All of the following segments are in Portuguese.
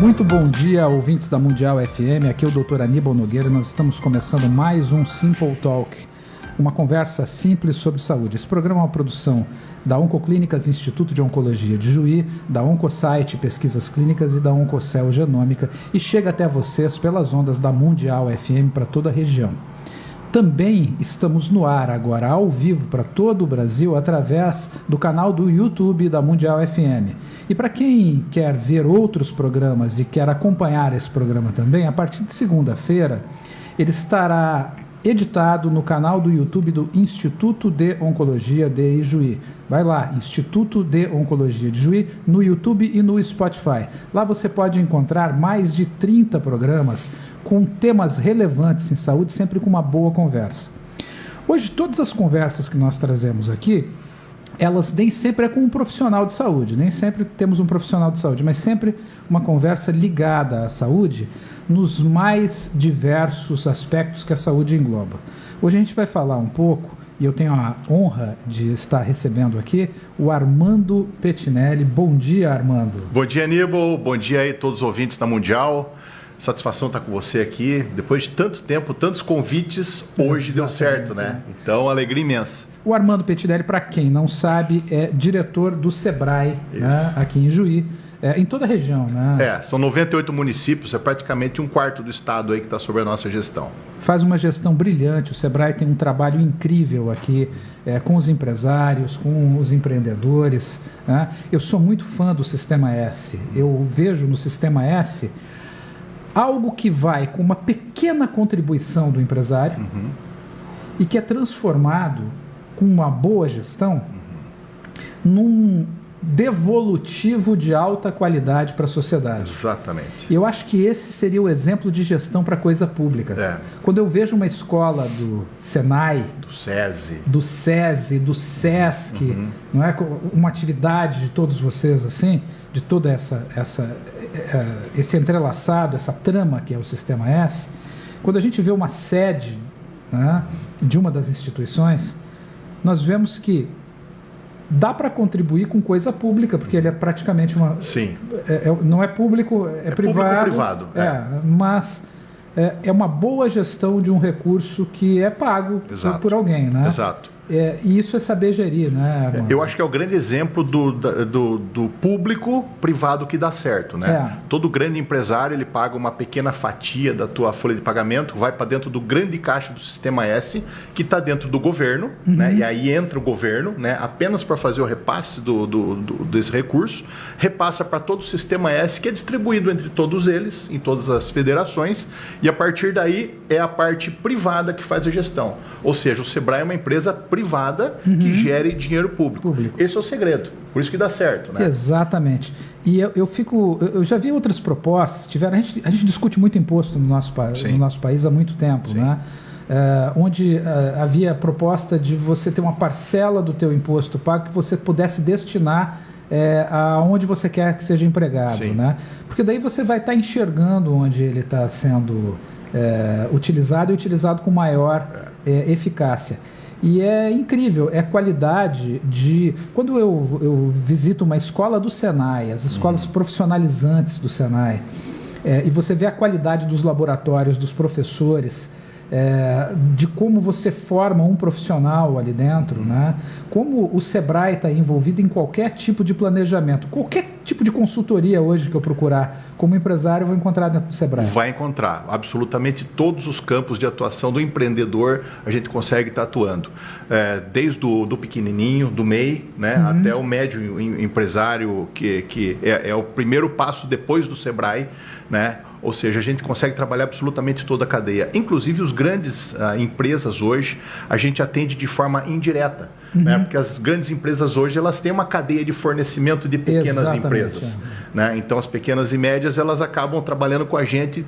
Muito bom dia, ouvintes da Mundial FM. Aqui é o Dr. Aníbal Nogueira e nós estamos começando mais um Simple Talk, uma conversa simples sobre saúde. Esse programa é uma produção da Oncoclínicas Instituto de Oncologia de Juí, da Oncosite Pesquisas Clínicas e da Oncocell Genômica e chega até vocês pelas ondas da Mundial FM para toda a região. Também estamos no ar agora, ao vivo, para todo o Brasil, através do canal do YouTube da Mundial FM. E para quem quer ver outros programas e quer acompanhar esse programa também, a partir de segunda-feira, ele estará editado no canal do YouTube do Instituto de Oncologia de Ijuí. Vai lá, Instituto de Oncologia de Juí, no YouTube e no Spotify. Lá você pode encontrar mais de 30 programas com temas relevantes em saúde, sempre com uma boa conversa. Hoje, todas as conversas que nós trazemos aqui, elas nem sempre é com um profissional de saúde, nem sempre temos um profissional de saúde, mas sempre uma conversa ligada à saúde nos mais diversos aspectos que a saúde engloba. Hoje a gente vai falar um pouco, e eu tenho a honra de estar recebendo aqui, o Armando Pettinelli. Bom dia, Armando. Bom dia, Aníbal. Bom dia aí a todos os ouvintes da Mundial. Satisfação estar com você aqui. Depois de tanto tempo, tantos convites, hoje deu certo, né? Então, alegria imensa. O Armando Pettinelli, para quem não sabe, é diretor do Sebrae, né, aqui em Juí, em toda a região, né? São 98 municípios, é praticamente um quarto do estado aí que está sob a nossa gestão. Faz uma gestão brilhante, o Sebrae tem um trabalho incrível aqui com os empresários, com os empreendedores, né? Eu sou muito fã do Sistema S, eu vejo no Sistema S algo que vai com uma pequena contribuição do empresário e que é transformado com uma boa gestão num devolutivo de alta qualidade para a sociedade. Exatamente. E eu acho que esse seria o exemplo de gestão para a coisa pública. Quando eu vejo uma escola do Senai, do SESI, do SESC, não é? Uma atividade de todos vocês assim, de toda esse entrelaçado, essa trama que é o Sistema S, quando a gente vê uma sede, né, de uma das instituições, nós vemos que dá para contribuir com coisa pública, porque ele é praticamente uma... Sim. Não é público, é privado. Mas é uma boa gestão de um recurso que é pago por alguém, né? Exato. E isso é saber gerir, né, Armando? Eu acho que é o grande exemplo do público-privado que dá certo, né? Todo grande empresário, ele paga uma pequena fatia da tua folha de pagamento, vai para dentro do grande caixa do Sistema S, que está dentro do governo, né? E aí entra o governo, né? Apenas para fazer o repasse desse recurso, repassa para todo o Sistema S, que é distribuído entre todos eles, em todas as federações, e a partir daí é a parte privada que faz a gestão. Ou seja, o Sebrae é uma empresa privada que gere dinheiro público. Esse é o segredo, por isso que dá certo, né? Exatamente. E eu já vi outras propostas, a gente discute muito imposto no nosso país há muito tempo, né? Onde havia a proposta de você ter uma parcela do teu imposto pago que você pudesse destinar aonde você quer que seja empregado, né? Porque daí você vai estar enxergando onde ele está sendo utilizado e utilizado com maior eficácia. E é incrível, é qualidade de... Quando eu visito uma escola do Senai, as escolas profissionalizantes do Senai, e você vê a qualidade dos laboratórios, dos professores, de como você forma um profissional ali dentro, né? Como o Sebrae está envolvido em qualquer tipo de planejamento, qualquer tipo de consultoria hoje que eu procurar como empresário, eu vou encontrar dentro do Sebrae. Vai encontrar. Absolutamente todos os campos de atuação do empreendedor a gente consegue estar atuando. Desde do pequenininho, do MEI, né, até o médio empresário, que é o primeiro passo depois do Sebrae, né? Ou seja, a gente consegue trabalhar absolutamente toda a cadeia. Inclusive, os grandes empresas hoje, a gente atende de forma indireta. Né? Porque as grandes empresas hoje, elas têm uma cadeia de fornecimento de pequenas empresas. Né? Então, as pequenas e médias, elas acabam trabalhando com a gente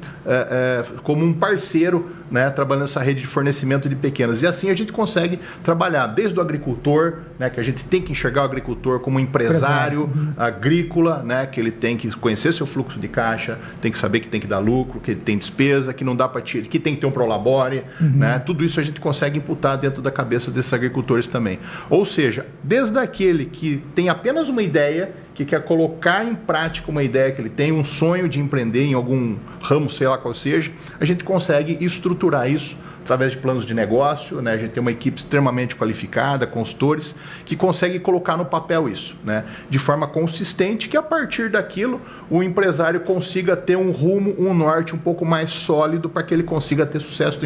como um parceiro, né? Trabalhando nessa rede de fornecimento de pequenas. E assim a gente consegue trabalhar desde o agricultor, né? Que a gente tem que enxergar o agricultor como um empresário agrícola, né? Que ele tem que conhecer seu fluxo de caixa, tem que saber que tem que dar lucro, que ele tem despesa, que não dá para tirar, que tem que ter um prolabore, né? Tudo isso a gente consegue imputar dentro da cabeça desses agricultores também. Ou seja, desde aquele que tem apenas uma ideia que quer colocar em prática uma ideia que ele tem, um sonho de empreender em algum ramo, sei lá qual seja, a gente consegue estruturar isso através de planos de negócio, né? A gente tem uma equipe extremamente qualificada, consultores, que consegue colocar no papel isso, né? De forma consistente, que a partir daquilo o empresário consiga ter um rumo, um norte um pouco mais sólido para que ele consiga ter sucesso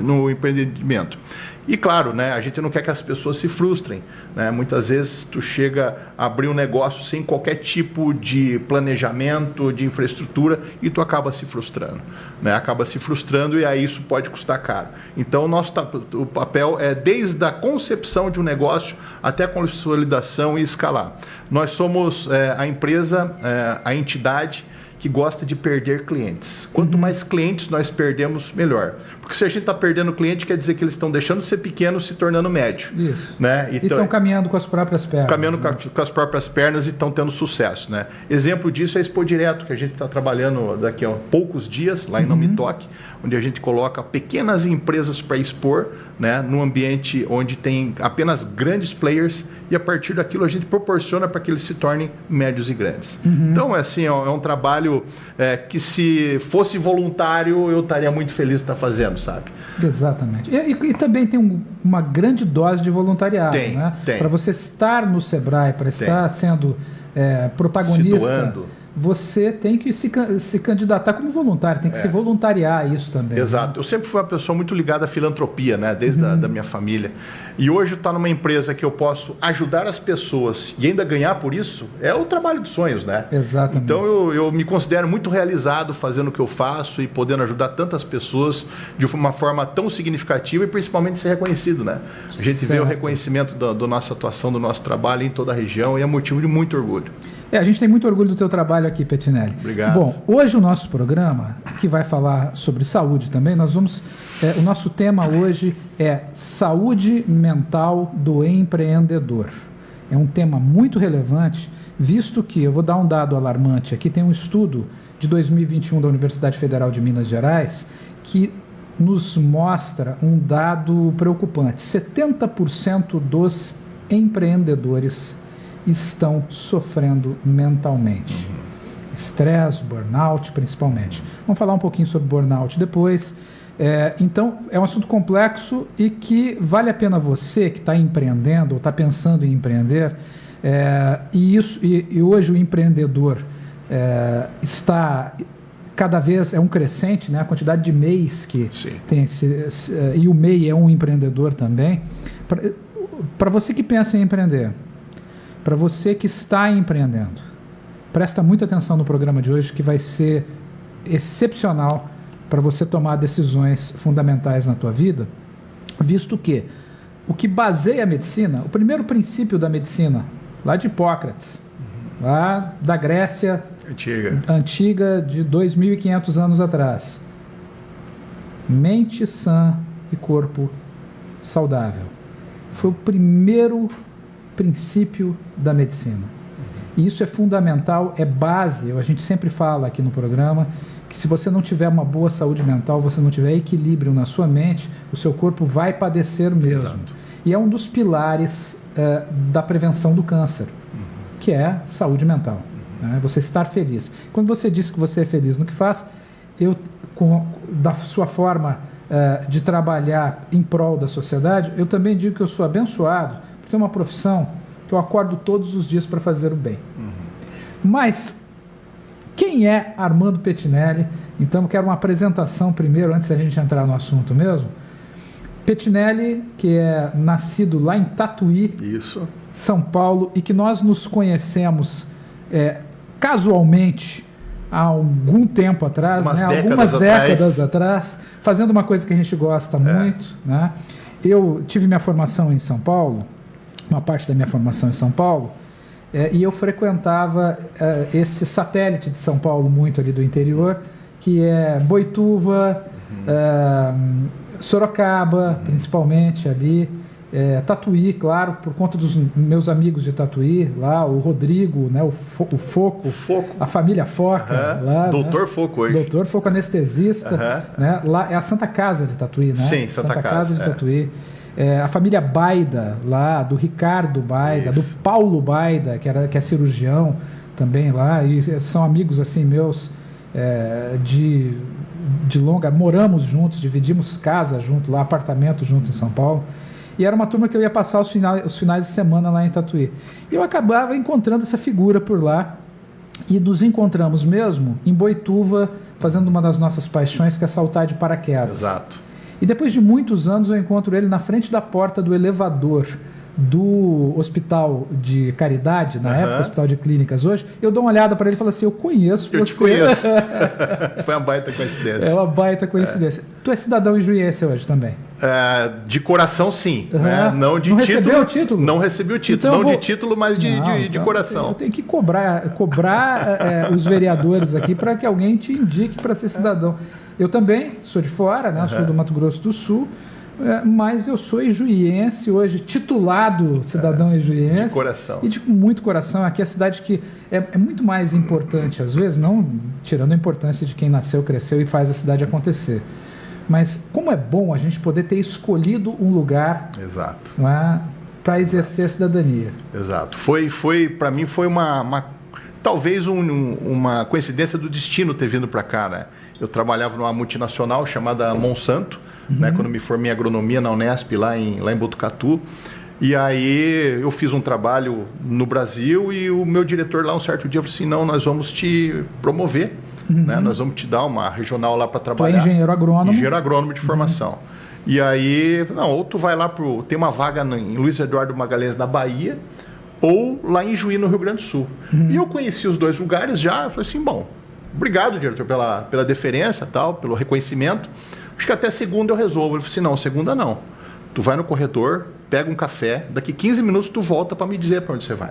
no empreendimento. E claro, né, a gente não quer que as pessoas se frustrem, né? Muitas vezes tu chega a abrir um negócio sem qualquer tipo de planejamento, de infraestrutura, e tu acaba se frustrando, né? Acaba se frustrando e aí isso pode custar caro. Então o papel é desde a concepção de um negócio até a consolidação e escalar. Nós somos a empresa, a entidade que gosta de perder clientes. Quanto mais clientes nós perdemos, melhor. Porque se a gente está perdendo cliente, quer dizer que eles estão deixando de ser pequenos, se tornando médio. Isso. Né? E estão caminhando com as próprias pernas. Caminhando com as próprias pernas e estão tendo sucesso. Né? Exemplo disso é a Expo Direto, que a gente está trabalhando daqui a poucos dias, lá em Não Me Toque, onde a gente coloca pequenas empresas para expor, né, num ambiente onde tem apenas grandes players, e a partir daquilo a gente proporciona para que eles se tornem médios e grandes. Então, assim, é um trabalho que, se fosse voluntário, eu estaria muito feliz de estar fazendo, sabe? Exatamente. E também tem uma grande dose de voluntariado, né? Para você estar no Sebrae, para estar sendo protagonista, você tem que se candidatar como voluntário, tem que se voluntariar isso também. Exato. Né? Eu sempre fui uma pessoa muito ligada à filantropia, né? Desde da minha família. E hoje estar numa empresa que eu posso ajudar as pessoas e ainda ganhar por isso, é o trabalho dos sonhos, né? Exatamente. Então eu me considero muito realizado fazendo o que eu faço e podendo ajudar tantas pessoas de uma forma tão significativa e principalmente ser reconhecido, né? A gente vê o reconhecimento da nossa atuação, do nosso trabalho em toda a região e é motivo de muito orgulho. A gente tem muito orgulho do teu trabalho aqui, Pettinelli. Obrigado. Bom, hoje o nosso programa, que vai falar sobre saúde também, o nosso tema hoje é saúde mental do empreendedor. É um tema muito relevante, visto que, eu vou dar um dado alarmante aqui, tem um estudo de 2021 da Universidade Federal de Minas Gerais que nos mostra um dado preocupante. 70% dos empreendedores estão sofrendo mentalmente. Estresse, burnout, principalmente. Vamos falar um pouquinho sobre burnout depois. Então, é um assunto complexo e que vale a pena você que está empreendendo ou está pensando em empreender, e hoje o empreendedor está cada vez, é um crescente, né? A quantidade de MEIs que tem, e o MEI é um empreendedor também. Para você que pensa em empreender, para você que está empreendendo, presta muita atenção no programa de hoje, que vai ser excepcional para você tomar decisões fundamentais na tua vida, visto que o que baseia a medicina, o primeiro princípio da medicina, lá de Hipócrates, lá da Grécia antiga de 2.500 anos atrás, mente sã e corpo saudável, foi o primeiro princípio da medicina. E isso é fundamental, é base, a gente sempre fala aqui no programa, que se você não tiver uma boa saúde mental, você não tiver equilíbrio na sua mente, o seu corpo vai padecer mesmo. Exato. E é um dos pilares da prevenção do câncer, que é saúde mental. Né? Você estar feliz. Quando você diz que você é feliz no que faz, da sua forma de trabalhar em prol da sociedade, eu também digo que eu sou abençoado, porque é uma profissão que eu acordo todos os dias para fazer o bem. Mas quem é Armando Pettinelli? Então eu quero uma apresentação primeiro, antes da gente entrar no assunto mesmo. Pettinelli, que é nascido lá em Tatuí, São Paulo, e que nós nos conhecemos casualmente há algum tempo atrás, algumas décadas atrás, fazendo uma coisa que a gente gosta muito. Né? Eu tive minha formação em São Paulo, uma parte da minha formação em São Paulo, e eu frequentava esse satélite de São Paulo, muito ali do interior, que é Boituva, Sorocaba, principalmente ali, Tatuí, claro, por conta dos meus amigos de Tatuí, lá, o Rodrigo, né, o Foco, a família Foca. Lá, Doutor, né? Foco hoje. Doutor Foco anestesista. Né? Lá é a Santa Casa de Tatuí, né? Sim, Santa Casa de Tatuí. A família Baida, lá, do Ricardo Baida, do Paulo Baida, que é cirurgião também lá, e são amigos assim meus de longa... Moramos juntos, dividimos casa junto lá, apartamento junto em São Paulo. E era uma turma que eu ia passar os finais de semana lá em Tatuí. E eu acabava encontrando essa figura por lá, e nos encontramos mesmo em Boituva, fazendo uma das nossas paixões, que é saltar de paraquedas. Exato. E depois de muitos anos eu encontro ele na frente da porta do elevador do Hospital de Caridade, na época, Hospital de Clínicas hoje. Eu dou uma olhada para ele e falo assim, eu conheço você. Eu te conheço. Foi uma baita coincidência. É uma baita coincidência. Tu é cidadão ijuiense hoje também? De coração, sim. Não de não título. Recebeu o título? Não recebi o título. Então não de título, mas de coração. Eu tenho que cobrar os vereadores aqui para que alguém te indique para ser cidadão. Eu também sou de fora, né? Sou do Mato Grosso do Sul, mas eu sou ijuiense hoje, titulado cidadão ijuiense. De coração. E de muito coração. Aqui é a cidade que é muito mais importante, às vezes, não tirando a importância de quem nasceu, cresceu e faz a cidade acontecer. Mas como é bom a gente poder ter escolhido um lugar para exercer a cidadania. Exato. Para mim foi talvez uma coincidência do destino ter vindo para cá, né? Eu trabalhava numa multinacional chamada Monsanto, né, quando me formei em agronomia na Unesp, lá em Botucatu. E aí eu fiz um trabalho no Brasil e o meu diretor lá um certo dia falou assim, não, nós vamos te promover, né, nós vamos te dar uma regional lá para trabalhar. Tu é engenheiro agrônomo? Engenheiro agrônomo de formação. E aí, ou tu vai lá tem uma vaga em Luiz Eduardo Magalhães, na Bahia, ou lá em Juí, no Rio Grande do Sul. E eu conheci os dois lugares já, eu falei assim, bom, obrigado, diretor, pela deferência, tal, pelo reconhecimento. Acho que até segunda eu resolvo. Ele falou assim, não, segunda não. Tu vai no corredor, pega um café, daqui 15 minutos tu volta para me dizer para onde você vai.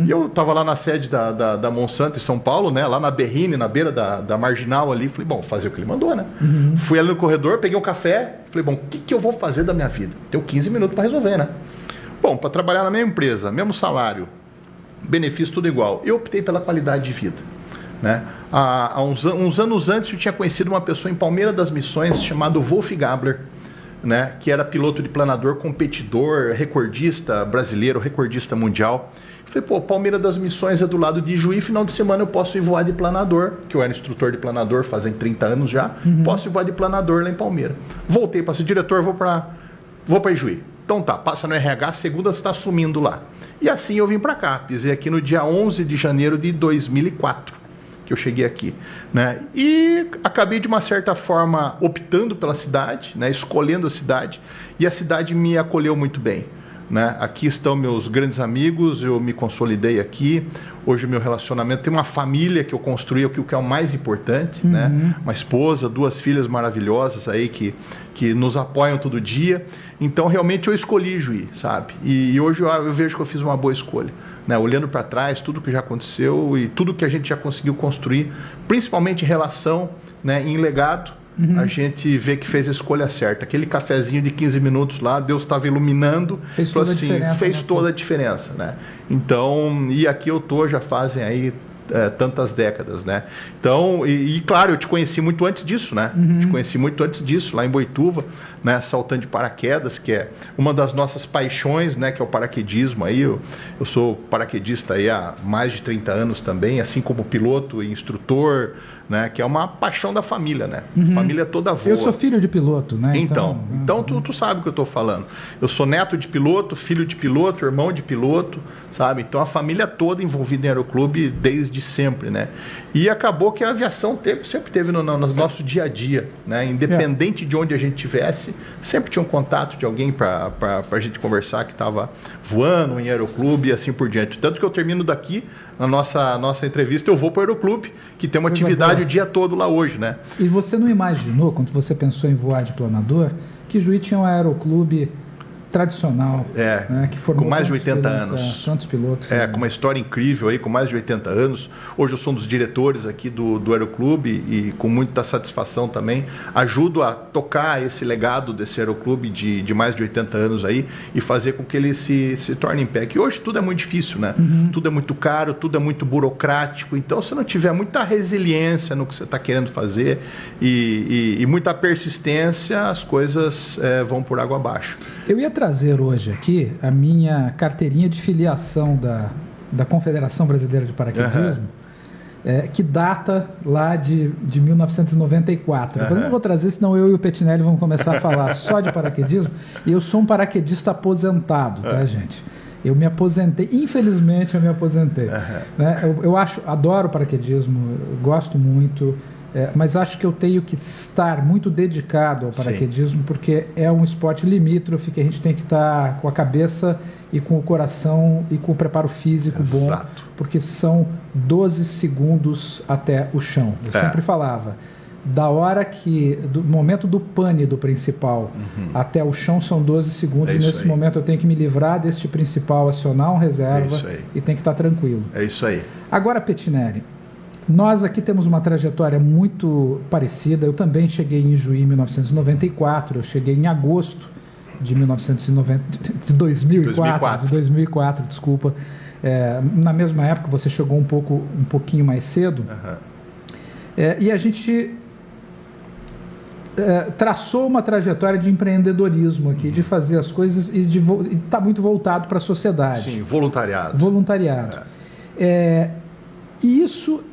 E eu estava lá na sede da Monsanto em São Paulo, né, lá na Berrine, na beira da Marginal ali. Falei, bom, fazer o que ele mandou, né? Fui ali no corredor, peguei um café, falei, bom, o que eu vou fazer da minha vida? Tenho 15 minutos para resolver, né? Bom, para trabalhar na mesma empresa, mesmo salário, benefício tudo igual. Eu optei pela qualidade de vida. Né? Há uns anos antes eu tinha conhecido uma pessoa em Palmeira das Missões chamado Wolf Gabler, né? Que era piloto de planador, competidor, recordista brasileiro, recordista mundial. Eu falei, Palmeira das Missões é do lado de Juí, final de semana eu posso ir voar de planador, que eu era instrutor de planador fazem 30 anos já, posso ir voar de planador lá em Palmeira. Voltei para ser diretor, vou para Juí. Então tá, passa no RH, segunda você está assumindo lá. E assim eu vim para cá, pisei aqui no dia 11 de janeiro de 2004. Que eu cheguei aqui, né? E acabei de uma certa forma optando pela cidade, né? Escolhendo a cidade, e a cidade me acolheu muito bem, né? Aqui estão meus grandes amigos, eu me consolidei aqui. Hoje o meu relacionamento tem uma família que eu construí, o que é o mais importante, né? Uma esposa, 2 filhas maravilhosas aí que nos apoiam todo dia. Então realmente eu escolhi Juí, sabe? E hoje eu vejo que eu fiz uma boa escolha. Né, olhando para trás, tudo que já aconteceu e tudo que a gente já conseguiu construir, principalmente em relação, né, em legado, a gente vê que fez a escolha certa. Aquele cafezinho de 15 minutos lá, Deus estava iluminando, fez toda a diferença, fez toda a diferença, né? Então, e aqui eu tô, já fazem aí tantas décadas, né? Então, e claro, eu te conheci muito antes disso, né? Te conheci muito antes disso, lá em Boituva, né? Saltando de paraquedas, que é uma das nossas paixões, né? Que é o paraquedismo aí. Eu sou paraquedista aí há mais de 30 anos também, assim como piloto e instrutor, né? Que é uma paixão da família, né? Família toda voa. Eu sou filho de piloto, né? Então tu sabe o que eu estou falando. Eu sou neto de piloto, filho de piloto, irmão de piloto, sabe? Então a família toda envolvida em aeroclube desde sempre, né? E acabou que a aviação sempre teve no nosso dia a dia, né? Independente de onde a gente estivesse, sempre tinha um contato de alguém para a gente conversar que estava voando em aeroclube e assim por diante. Tanto que eu termino daqui, na nossa entrevista, eu vou para o aeroclube, que tem uma atividade o dia todo lá hoje, né? E você não imaginou, quando você pensou em voar de planador, que Juí tinha um aeroclube tradicional, né, que formou com mais de 80 pilotos, anos. Tantos pilotos. Com uma história incrível aí, com mais de 80 anos. Hoje eu sou um dos diretores aqui do Aeroclube e com muita satisfação também ajudo a tocar esse legado desse Aeroclube de mais de 80 anos aí e fazer com que ele se torne em pé. Que hoje tudo é muito difícil, né? Tudo é muito caro, tudo é muito burocrático. Então, se não tiver muita resiliência no que você está querendo fazer e muita persistência, as coisas vão por água abaixo. Eu ia trazer hoje aqui a minha carteirinha de filiação da Confederação Brasileira de Paraquedismo, que data lá de 1994. Eu não vou trazer, senão eu e o Pettinelli vamos começar a falar só de paraquedismo. E eu sou um paraquedista aposentado, tá, gente? Eu me aposentei, infelizmente eu me aposentei. Né? Eu adoro paraquedismo, gosto muito, mas acho que eu tenho que estar muito dedicado ao paraquedismo, porque é um esporte limítrofe que a gente tem que estar com a cabeça e com o coração e com o preparo físico bom, porque são 12 segundos até o chão. Eu sempre falava, do momento do pane do principal até o chão são 12 segundos, e nesse momento eu tenho que me livrar deste principal, acionar um reserva e tem que estar tranquilo. É isso aí. Agora, Pettinelli, nós aqui temos uma trajetória muito parecida. Eu também cheguei em Juí em 1994, eu cheguei em agosto de 2004, desculpa. Na mesma época, você chegou um pouquinho mais cedo. E a gente traçou uma trajetória de empreendedorismo aqui, de fazer as coisas e está muito voltado para a sociedade. Sim, voluntariado. E isso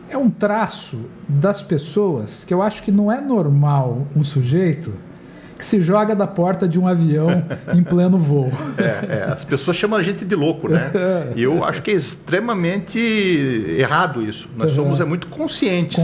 é um traço das pessoas que eu acho que não é normal um sujeito que se joga da porta de um avião em pleno voo. As pessoas chamam a gente de louco, né? E eu acho que é extremamente errado isso. Nós somos muito conscientes.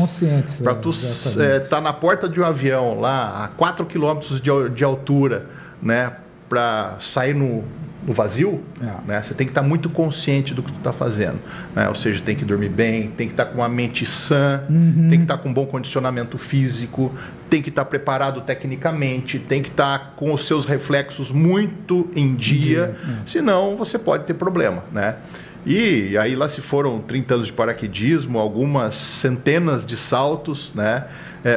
Para tu estar na porta de um avião lá a 4 quilômetros de altura, né? Para sair no vazio, né? Você tem que estar muito consciente do que tu está fazendo, né? Ou seja, tem que dormir bem, tem que estar com a mente sã, tem que estar com um bom condicionamento físico, tem que estar preparado tecnicamente, tem que estar com os seus reflexos muito em dia, senão você pode ter problema, né? E aí lá se foram 30 anos de paraquedismo, algumas centenas de saltos, né?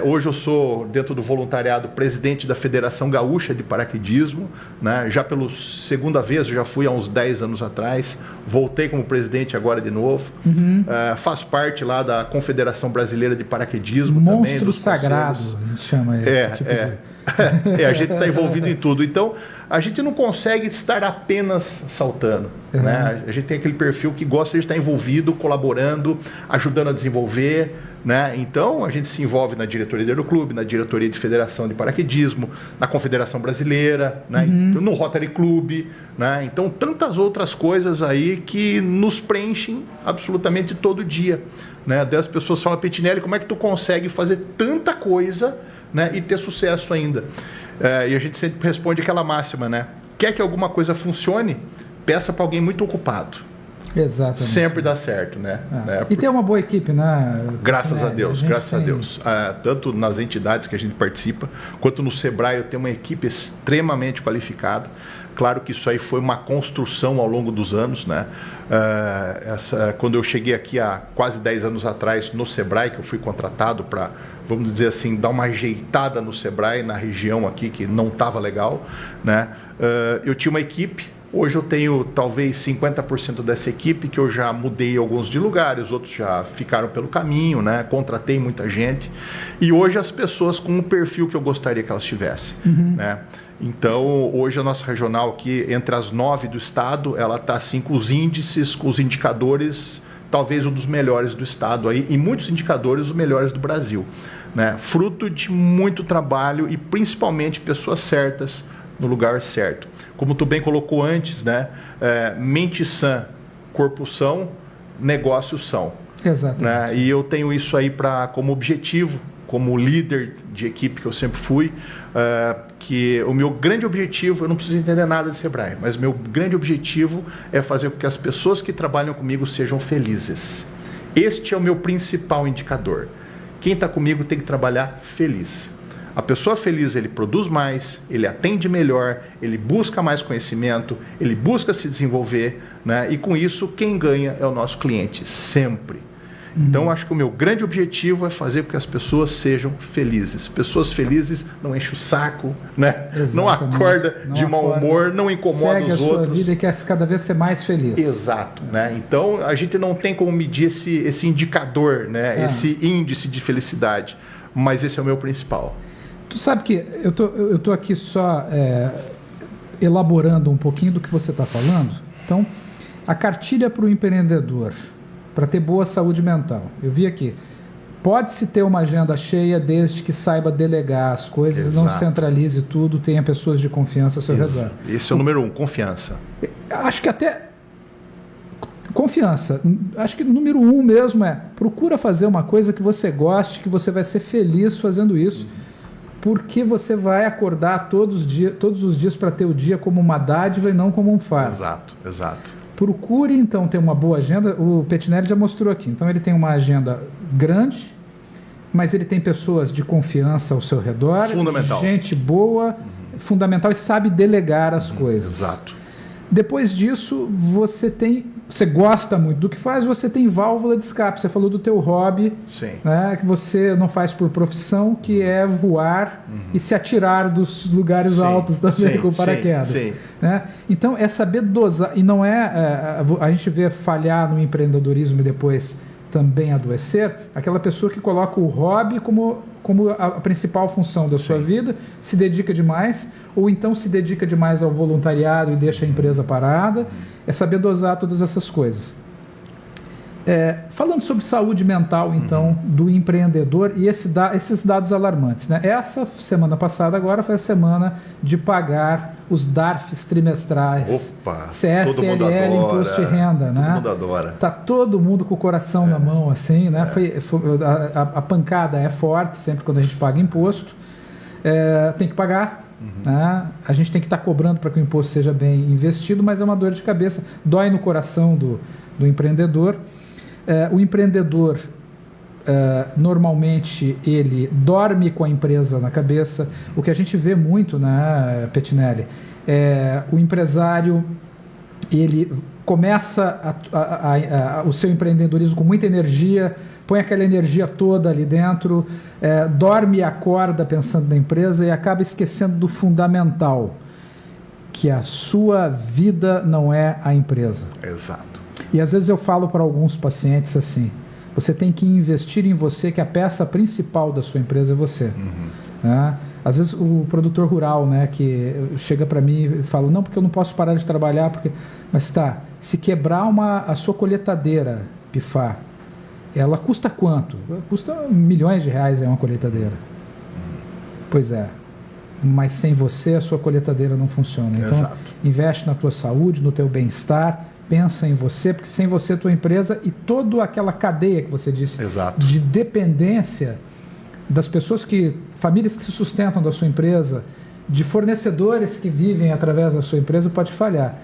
Hoje eu sou, dentro do voluntariado, presidente da Federação Gaúcha de Paraquedismo, né? Já pela segunda vez, eu já fui há uns 10 anos atrás, voltei como presidente agora de novo. Faço parte lá da Confederação Brasileira de Paraquedismo. Monstro também, sagrado, a gente chama esse tipo de... A gente está envolvido em tudo. Então, a gente não consegue estar apenas saltando, né? A gente tem aquele perfil que gosta de estar envolvido, colaborando, ajudando a desenvolver, né? Então, a gente se envolve na diretoria do Aeroclube, na diretoria de Federação de Paraquedismo, na Confederação Brasileira, né? No Rotary Club, né? Então, tantas outras coisas aí que nos preenchem absolutamente todo dia, né? Daí as pessoas falam, Pettinelli, como é que tu consegue fazer tanta coisa, né, e ter sucesso ainda? E a gente sempre responde aquela máxima, né? Quer que alguma coisa funcione? Peça para alguém muito ocupado. Exatamente. Sempre dá certo, né? E tem uma boa equipe, né? Graças a Deus, graças a Deus. Tanto nas entidades que a gente participa, quanto no Sebrae, eu tenho uma equipe extremamente qualificada. Claro que isso aí foi uma construção ao longo dos anos, né? Quando eu cheguei aqui há quase 10 anos atrás no Sebrae, que eu fui contratado para, vamos dizer assim, dar uma ajeitada no Sebrae, na região aqui que não estava legal, né? Eu tinha uma equipe. Hoje eu tenho talvez 50% dessa equipe, que eu já mudei alguns de lugares, outros já ficaram pelo caminho, né? Contratei muita gente. E hoje as pessoas com o perfil que eu gostaria que elas tivessem, né? Então, hoje a nossa regional aqui, entre as 9 do estado, ela está assim com os índices, com os indicadores, talvez um dos melhores do estado aí, e muitos indicadores os melhores do Brasil, né? Fruto de muito trabalho e principalmente pessoas certas no lugar certo. Como tu bem colocou antes, né? Mente sã, corpo são, negócios são. Exatamente. Né? E eu tenho isso aí como objetivo, como líder de equipe que eu sempre fui, que o meu grande objetivo, eu não preciso entender nada de Sebrae, mas o meu grande objetivo é fazer com que as pessoas que trabalham comigo sejam felizes. Este é o meu principal indicador. Quem está comigo tem que trabalhar feliz. A pessoa feliz, ele produz mais, ele atende melhor, ele busca mais conhecimento, ele busca se desenvolver, né? E com isso, quem ganha é o nosso cliente, sempre. Então, acho que o meu grande objetivo é fazer com que as pessoas sejam felizes. Pessoas felizes não enchem o saco, né? Não acorda de mau humor, não incomoda os outros. Segue a sua vida e quer cada vez ser mais feliz. Exato, né? Então, a gente não tem como medir esse indicador, né? Esse índice de felicidade, mas esse é o meu principal. Tu sabe que eu tô aqui só elaborando um pouquinho do que você está falando. Então, a cartilha para o empreendedor, para ter boa saúde mental. Eu vi aqui. Pode-se ter uma agenda cheia desde que saiba delegar as coisas, Exato. Não centralize tudo, tenha pessoas de confiança ao seu redor. Esse é o número 1, confiança. Acho que até... Confiança. Acho que o número 1 mesmo procura fazer uma coisa que você goste, que você vai ser feliz fazendo isso, porque você vai acordar todos os dias para ter o dia como uma dádiva e não como um fardo. Exato, exato. Procure, então, ter uma boa agenda. O Pettinelli já mostrou aqui. Então, ele tem uma agenda grande, mas ele tem pessoas de confiança ao seu redor. Fundamental. Gente boa, fundamental, e sabe delegar as coisas. Exato. Depois disso, você gosta muito do que faz, você tem válvula de escape. Você falou do teu hobby, né, que você não faz por profissão, que é voar e se atirar dos lugares altos também com paraquedas. Né? Então, é saber dosar, e não a gente vê falhar no empreendedorismo e depois também adoecer, aquela pessoa que coloca o hobby como a principal função da sua vida, se dedica demais, ou então se dedica demais ao voluntariado e deixa a empresa parada. É saber dosar todas essas coisas. Falando sobre saúde mental, então, do empreendedor e esses dados alarmantes, né? Essa semana passada agora foi a semana de pagar os DARFs trimestrais. Opa! CSLL, imposto de renda, né? Todo mundo adora. Tá todo mundo com o coração na mão, assim, né? A pancada é forte sempre quando a gente paga imposto. Tem que pagar. Né? A gente tem que estar cobrando para que o imposto seja bem investido, mas é uma dor de cabeça, dói no coração do empreendedor. O empreendedor, normalmente, ele dorme com a empresa na cabeça. O que a gente vê muito, né, Pettinelli, o empresário, ele começa o seu empreendedorismo com muita energia, põe aquela energia toda ali dentro, dorme e acorda pensando na empresa e acaba esquecendo do fundamental, que a sua vida não é a empresa. Exato. E às vezes eu falo para alguns pacientes assim, você tem que investir em você, que a peça principal da sua empresa é você. Né? Às vezes o produtor rural, né, que chega para mim e fala, não, porque eu não posso parar de trabalhar, mas se quebrar a sua colheitadeira, pifar, ela custa quanto? Custa milhões de reais uma colheitadeira. Pois é, mas sem você a sua colheitadeira não funciona. Então, Exato. Investe na tua saúde, no teu bem-estar, pensa em você, porque sem você a tua empresa e toda aquela cadeia que você disse, Exato. De dependência das pessoas famílias que se sustentam da sua empresa, de fornecedores que vivem através da sua empresa, pode falhar.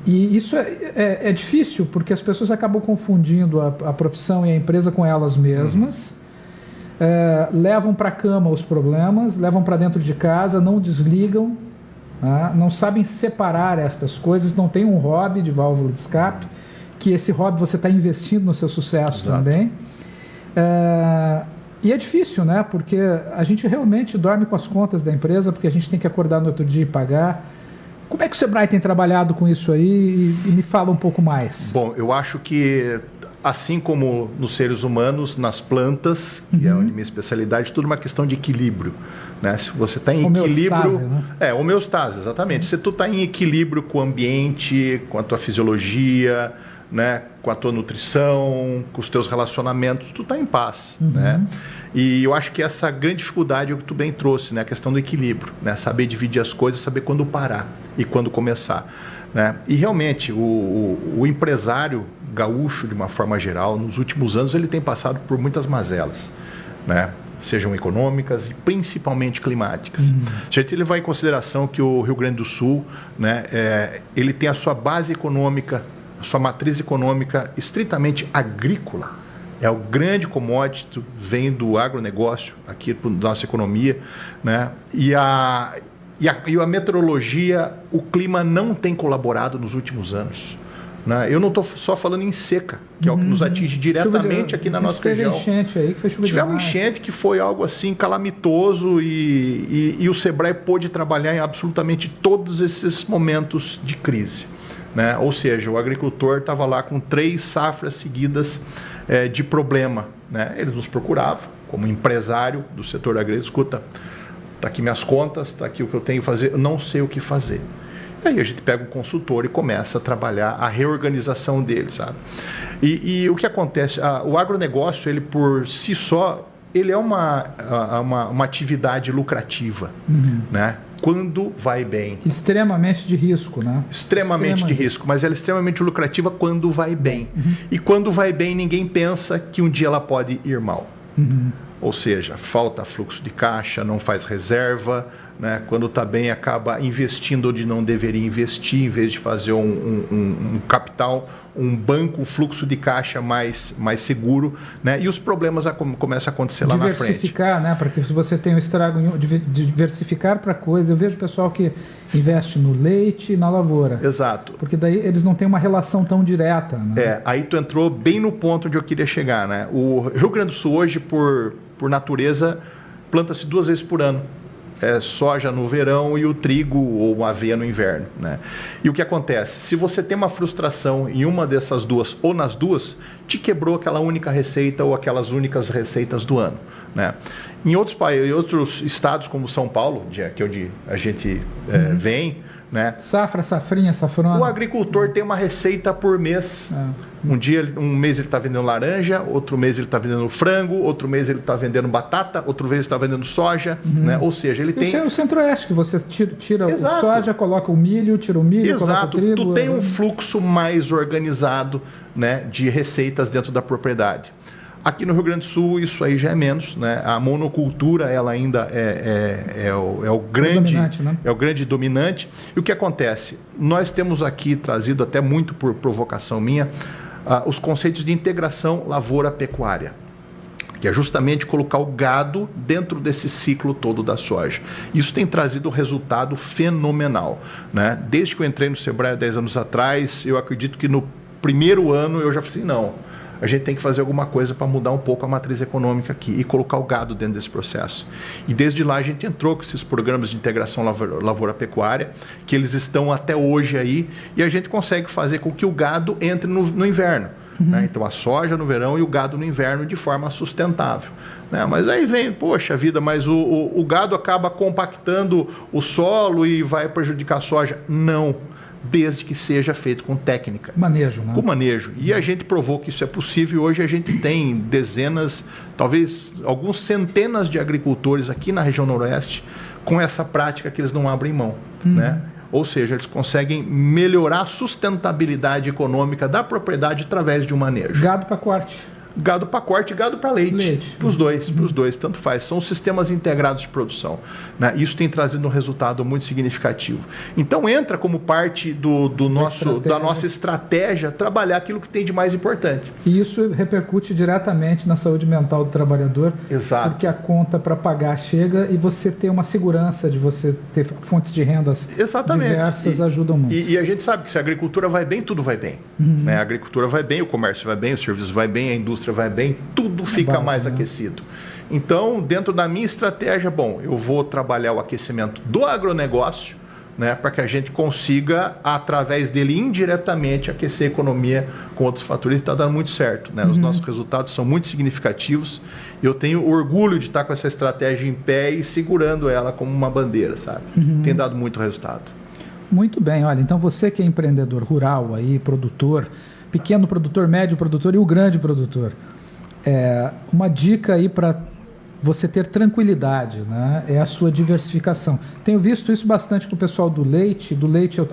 E isso é difícil, porque as pessoas acabam confundindo a profissão e a empresa com elas mesmas, levam para a cama os problemas, levam para dentro de casa, não desligam, não sabem separar estas coisas, não tem um hobby de válvula de escape, que esse hobby você está investindo no seu sucesso Exato. Também. E é difícil, né? Porque a gente realmente dorme com as contas da empresa, porque a gente tem que acordar no outro dia e pagar. Como é que o Sebrae tem trabalhado com isso aí? E me fala um pouco mais. Bom, eu acho que, assim como nos seres humanos, nas plantas, que é a minha especialidade, tudo uma questão de equilíbrio. Né? Se você está em equilíbrio... Né? Homeostase, exatamente. Se tu está em equilíbrio com o ambiente, com a tua fisiologia, né? Com a tua nutrição, com os teus relacionamentos, tu está em paz. Né? E eu acho que essa grande dificuldade é o que tu bem trouxe, né? A questão do equilíbrio, né? Saber dividir as coisas, saber quando parar e quando começar. Né? E realmente, o empresário gaúcho, de uma forma geral, nos últimos anos, ele tem passado por muitas mazelas, né? Sejam econômicas e principalmente climáticas. Se a gente levar em consideração que o Rio Grande do Sul, né, ele tem a sua base econômica, a sua matriz econômica estritamente agrícola, É o grande commodity, vem do agronegócio aqui para a nossa economia, né? E a meteorologia, o clima não tem colaborado nos últimos anos. Né? Eu não estou só falando em seca, que é o que nos atinge diretamente aqui na nossa região. Teve enchente aí, que foi chuva Tivemos enchente que foi algo assim calamitoso e o Sebrae pôde trabalhar em absolutamente todos esses momentos de crise. Né? Ou seja, o agricultor estava lá com 3 safras seguidas de problema. Né? Ele nos procurava como empresário do setor agrícola. Escuta, está aqui minhas contas, está aqui o que eu tenho que fazer, eu não sei o que fazer. E aí a gente pega um consultor e começa a trabalhar a reorganização dele, sabe? E o que acontece? O agronegócio, ele por si só, ele é uma atividade lucrativa, né? Quando vai bem. Extremamente de risco, né? Extremamente de risco, mas ela é extremamente lucrativa quando vai bem. E quando vai bem, ninguém pensa que um dia ela pode ir mal. Ou seja, falta fluxo de caixa, não faz reserva, né? Quando está bem, acaba investindo onde não deveria investir, em vez de fazer um capital, um banco, um fluxo de caixa mais seguro, né? E os problemas começam a acontecer lá na frente. Diversificar, né? Para que você tenha um estrago, diversificar para coisa. Eu vejo pessoal que investe no leite e na lavoura. Exato. Porque daí eles não têm uma relação tão direta. Né? Aí tu entrou bem no ponto onde eu queria chegar, né? O Rio Grande do Sul hoje, por natureza, planta-se 2 vezes por ano. Soja no verão e o trigo ou a aveia no inverno, né? E o que acontece? Se você tem uma frustração em uma dessas duas ou nas duas, te quebrou aquela única receita ou aquelas únicas receitas do ano, né? Em outros estados como São Paulo, que é onde a gente vem, né? Safra, safrinha, safrona. O agricultor tem uma receita por mês. Um mês ele está vendendo laranja, outro mês ele está vendendo frango, outro mês ele está vendendo batata, outro mês ele está vendendo soja, né? Ou seja, ele tem... Isso é o centro-oeste, que você tira o soja, coloca o milho, tira o milho, coloca o trigo. Tu tem um fluxo mais organizado, né, de receitas dentro da propriedade. Aqui no Rio Grande do Sul isso aí já é menos, né? A monocultura ela ainda é o grande dominante. E o que acontece? Nós temos aqui trazido, até muito por provocação minha, os conceitos de integração lavoura-pecuária, que é justamente colocar o gado dentro desse ciclo todo da soja. Isso tem trazido um resultado fenomenal, né? Desde que eu entrei no Sebrae há 10 anos atrás, eu acredito que no primeiro ano eu já falei assim, não, a gente tem que fazer alguma coisa para mudar um pouco a matriz econômica aqui e colocar o gado dentro desse processo. E desde lá a gente entrou com esses programas de integração lavoura-pecuária, que eles estão até hoje aí, e a gente consegue fazer com que o gado entre no inverno. Né? Então a soja no verão e o gado no inverno de forma sustentável. Né? Mas aí vem, poxa vida, mas o gado acaba compactando o solo e vai prejudicar a soja? Não. Desde que seja feito com técnica. Manejo, né? Com manejo. E a gente provou que isso é possível. Hoje a gente tem dezenas, talvez alguns centenas de agricultores aqui na região noroeste com essa prática que eles não abrem mão, né? Ou seja, eles conseguem melhorar a sustentabilidade econômica da propriedade através de um manejo. Gado para corte. Gado para corte e gado para leite. Para os dois, tanto faz. São sistemas integrados de produção. Né? Isso tem trazido um resultado muito significativo. Então entra como parte da nossa estratégia trabalhar aquilo que tem de mais importante. E isso repercute diretamente na saúde mental do trabalhador. Exato. Porque a conta para pagar chega e você ter uma segurança de você ter fontes de rendas diversas ajudam muito. E a gente sabe que se a agricultura vai bem, tudo vai bem. Né? A agricultura vai bem, o comércio vai bem, o serviço vai bem, a indústria vai bem, tudo fica mais aquecido. Então, dentro da minha estratégia, eu vou trabalhar o aquecimento do agronegócio, né, para que a gente consiga, através dele, indiretamente, aquecer a economia com outros fatores, e está dando muito certo. Né? Os nossos resultados são muito significativos, e eu tenho orgulho de estar com essa estratégia em pé e segurando ela como uma bandeira, sabe? Tem dado muito resultado. Muito bem, olha, então você que é empreendedor rural aí, produtor, pequeno produtor, médio produtor e o grande produtor. Uma dica aí para você ter tranquilidade, né? É a sua diversificação. Tenho visto isso bastante com o pessoal do leite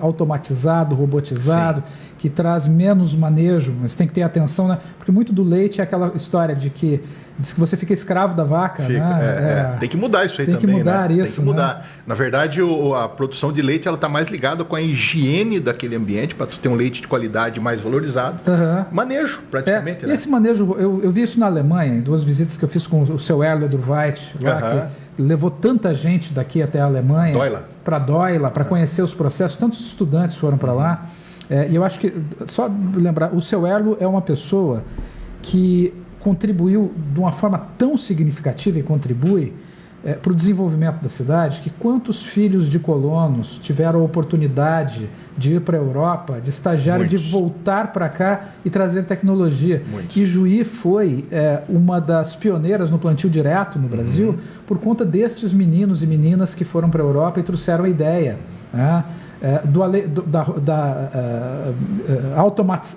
automatizado, robotizado, que traz menos manejo, mas tem que ter atenção, né? Porque muito do leite é aquela história de que Diz que você fica escravo da vaca, Fica, né? Tem que mudar isso aí tem também, que mudar né? isso, tem que mudar. né? Na verdade, a produção de leite ela está mais ligada com a higiene daquele ambiente, para tu ter um leite de qualidade mais valorizado. Manejo, praticamente. Né? Esse manejo, eu vi isso na Alemanha, em 2 visitas que eu fiz com o seu Erler Durvait, lá, que levou tanta gente daqui até a Alemanha, para Doila, para conhecer os processos, tantos estudantes foram para lá. E eu acho que, só lembrar, o seu Erlo é uma pessoa que contribuiu de uma forma tão significativa e contribui para o desenvolvimento da cidade, que quantos filhos de colonos tiveram a oportunidade de ir para a Europa, de estagiar e de voltar para cá e trazer tecnologia. E Juí foi uma das pioneiras no plantio direto no Brasil por conta destes meninos e meninas que foram para a Europa e trouxeram a ideia, né?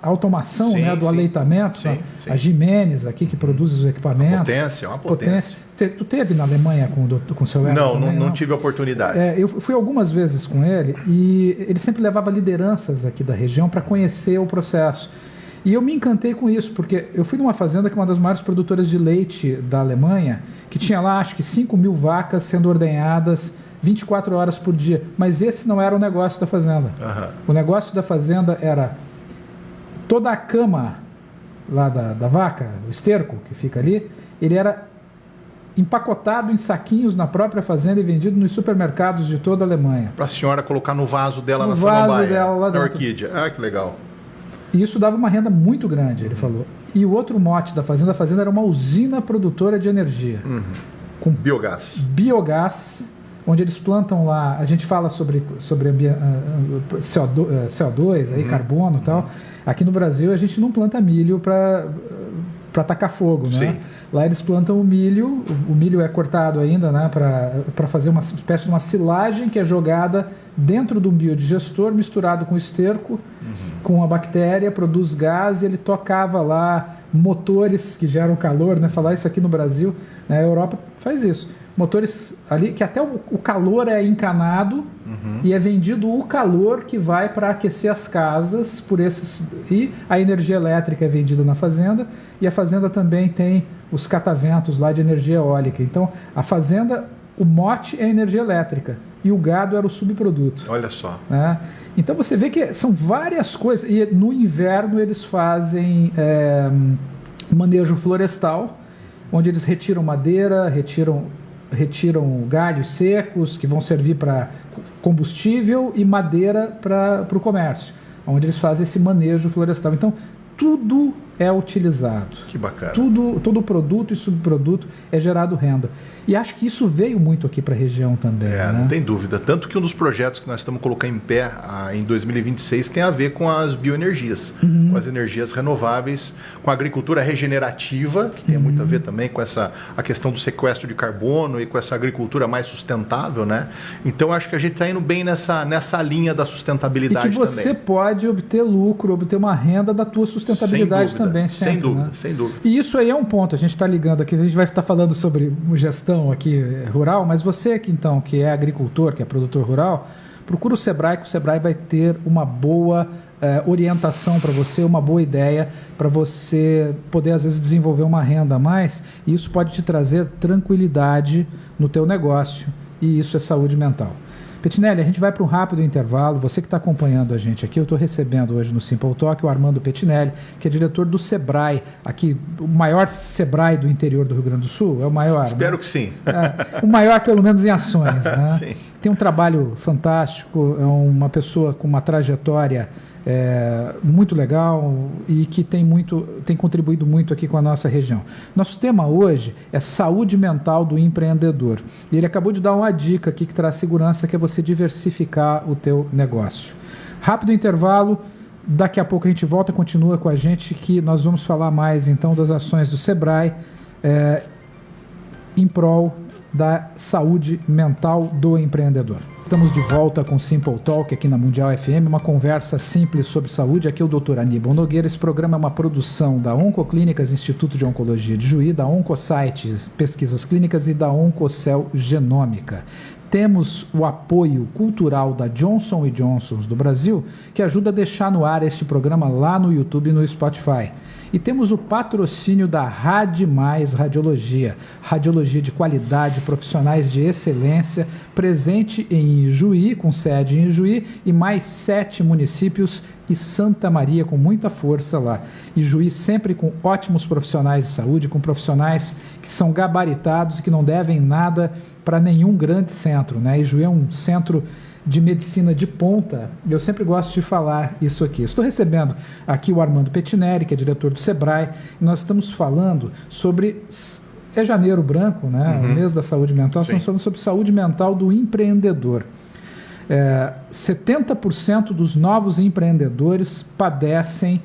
Automação, né, do aleitamento, a Jimenez aqui que produz os equipamentos. Uma potência. Tu teve na Alemanha com o seu Erlo? Não tive a oportunidade. Eu fui algumas vezes com ele e ele sempre levava lideranças aqui da região para conhecer o processo. E eu me encantei com isso, porque eu fui numa fazenda que é uma das maiores produtoras de leite da Alemanha, que tinha lá acho que 5.000 vacas sendo ordenhadas 24 horas por dia, mas esse não era o negócio da fazenda. O negócio da fazenda era toda a cama lá da vaca, o esterco que fica ali, ele era empacotado em saquinhos na própria fazenda e vendido nos supermercados de toda a Alemanha. Para a senhora colocar no vaso dela no Samambaia, dela lá na orquídea. Que legal. E isso dava uma renda muito grande, ele falou. E o outro mote da fazenda era uma usina produtora de energia. Com biogás, onde eles plantam lá, a gente fala sobre CO2, aí, carbono e tal. Aqui no Brasil a gente não planta milho para tacar fogo, né? Lá eles plantam o milho é cortado ainda, né, para fazer uma espécie de uma silagem que é jogada dentro de um biodigestor misturado com esterco, com a bactéria, produz gás e ele tocava lá motores que geram calor, né? Falar isso aqui no Brasil, né? A Europa faz isso. Motores ali que até o calor é encanado e é vendido o calor que vai para aquecer as casas por esses, e a energia elétrica é vendida na fazenda e a fazenda também tem os cataventos lá de energia eólica. Então a fazenda, o mote é energia elétrica e o gado era o subproduto. Olha só. Né? Então você vê que são várias coisas, e no inverno eles fazem manejo florestal, onde eles retiram madeira, retiram galhos secos que vão servir para combustível e madeira para o comércio, onde eles fazem esse manejo florestal. Então, tudo é utilizado. Que bacana. Todo produto e subproduto é gerado renda. E acho que isso veio muito aqui para a região também. Né? Não tem dúvida. Tanto que um dos projetos que nós estamos colocando em pé em 2026 tem a ver com as bioenergias, com as energias renováveis, com a agricultura regenerativa, que tem muito a ver também com a questão do sequestro de carbono e com essa agricultura mais sustentável, né? Então acho que a gente está indo bem nessa linha da sustentabilidade também. E que você pode obter lucro, obter uma renda da tua sustentabilidade também. Sem dúvida, né? Sem dúvida. E isso aí é um ponto, a gente está ligando aqui, a gente vai estar falando sobre gestão aqui rural, mas você que então, que é agricultor, que é produtor rural, procura o Sebrae, que o Sebrae vai ter uma boa orientação para você, uma boa ideia para você poder às vezes desenvolver uma renda a mais, e isso pode te trazer tranquilidade no teu negócio, e isso é saúde mental. Pettinelli, a gente vai para um rápido intervalo. Você que está acompanhando a gente aqui, eu estou recebendo hoje no Simple Talk o Armando Pettinelli, que é diretor do Sebrae, aqui, o maior Sebrae do interior do Rio Grande do Sul, é o maior. Espero, né? Que sim. O maior, pelo menos em ações. Né? Sim. Tem um trabalho fantástico, é uma pessoa com uma trajetória muito legal e que tem contribuído muito aqui com a nossa região. Nosso tema hoje é saúde mental do empreendedor. E ele acabou de dar uma dica aqui que traz segurança, que é você diversificar o teu negócio. Rápido intervalo, daqui a pouco a gente volta, continua com a gente, que nós vamos falar mais então das ações do Sebrae em prol da saúde mental do empreendedor. Estamos de volta com Simple Talk aqui na Mundial FM, uma conversa simples sobre saúde. Aqui é o Dr. Aníbal Nogueira. Esse programa é uma produção da Oncoclínicas, Instituto de Oncologia de Juí, da Oncosites Pesquisas Clínicas e da Oncocell Genômica. Temos o apoio cultural da Johnson & Johnson do Brasil, que ajuda a deixar no ar este programa lá no YouTube e no Spotify. E temos o patrocínio da Radimais Radiologia, radiologia de qualidade, profissionais de excelência, presente em Ijuí, com sede em Ijuí, e mais 7 municípios e Santa Maria com muita força lá. Ijuí sempre com ótimos profissionais de saúde, com profissionais que são gabaritados e que não devem nada para nenhum grande centro, né? Ijuí é um centro de medicina de ponta, eu sempre gosto de falar isso aqui. Estou recebendo aqui o Armando Pettinelli, que é diretor do Sebrae, e nós estamos falando sobre... É Janeiro Branco, né? O mês da saúde mental. Sim. Estamos falando sobre saúde mental do empreendedor. 70% dos novos empreendedores padecem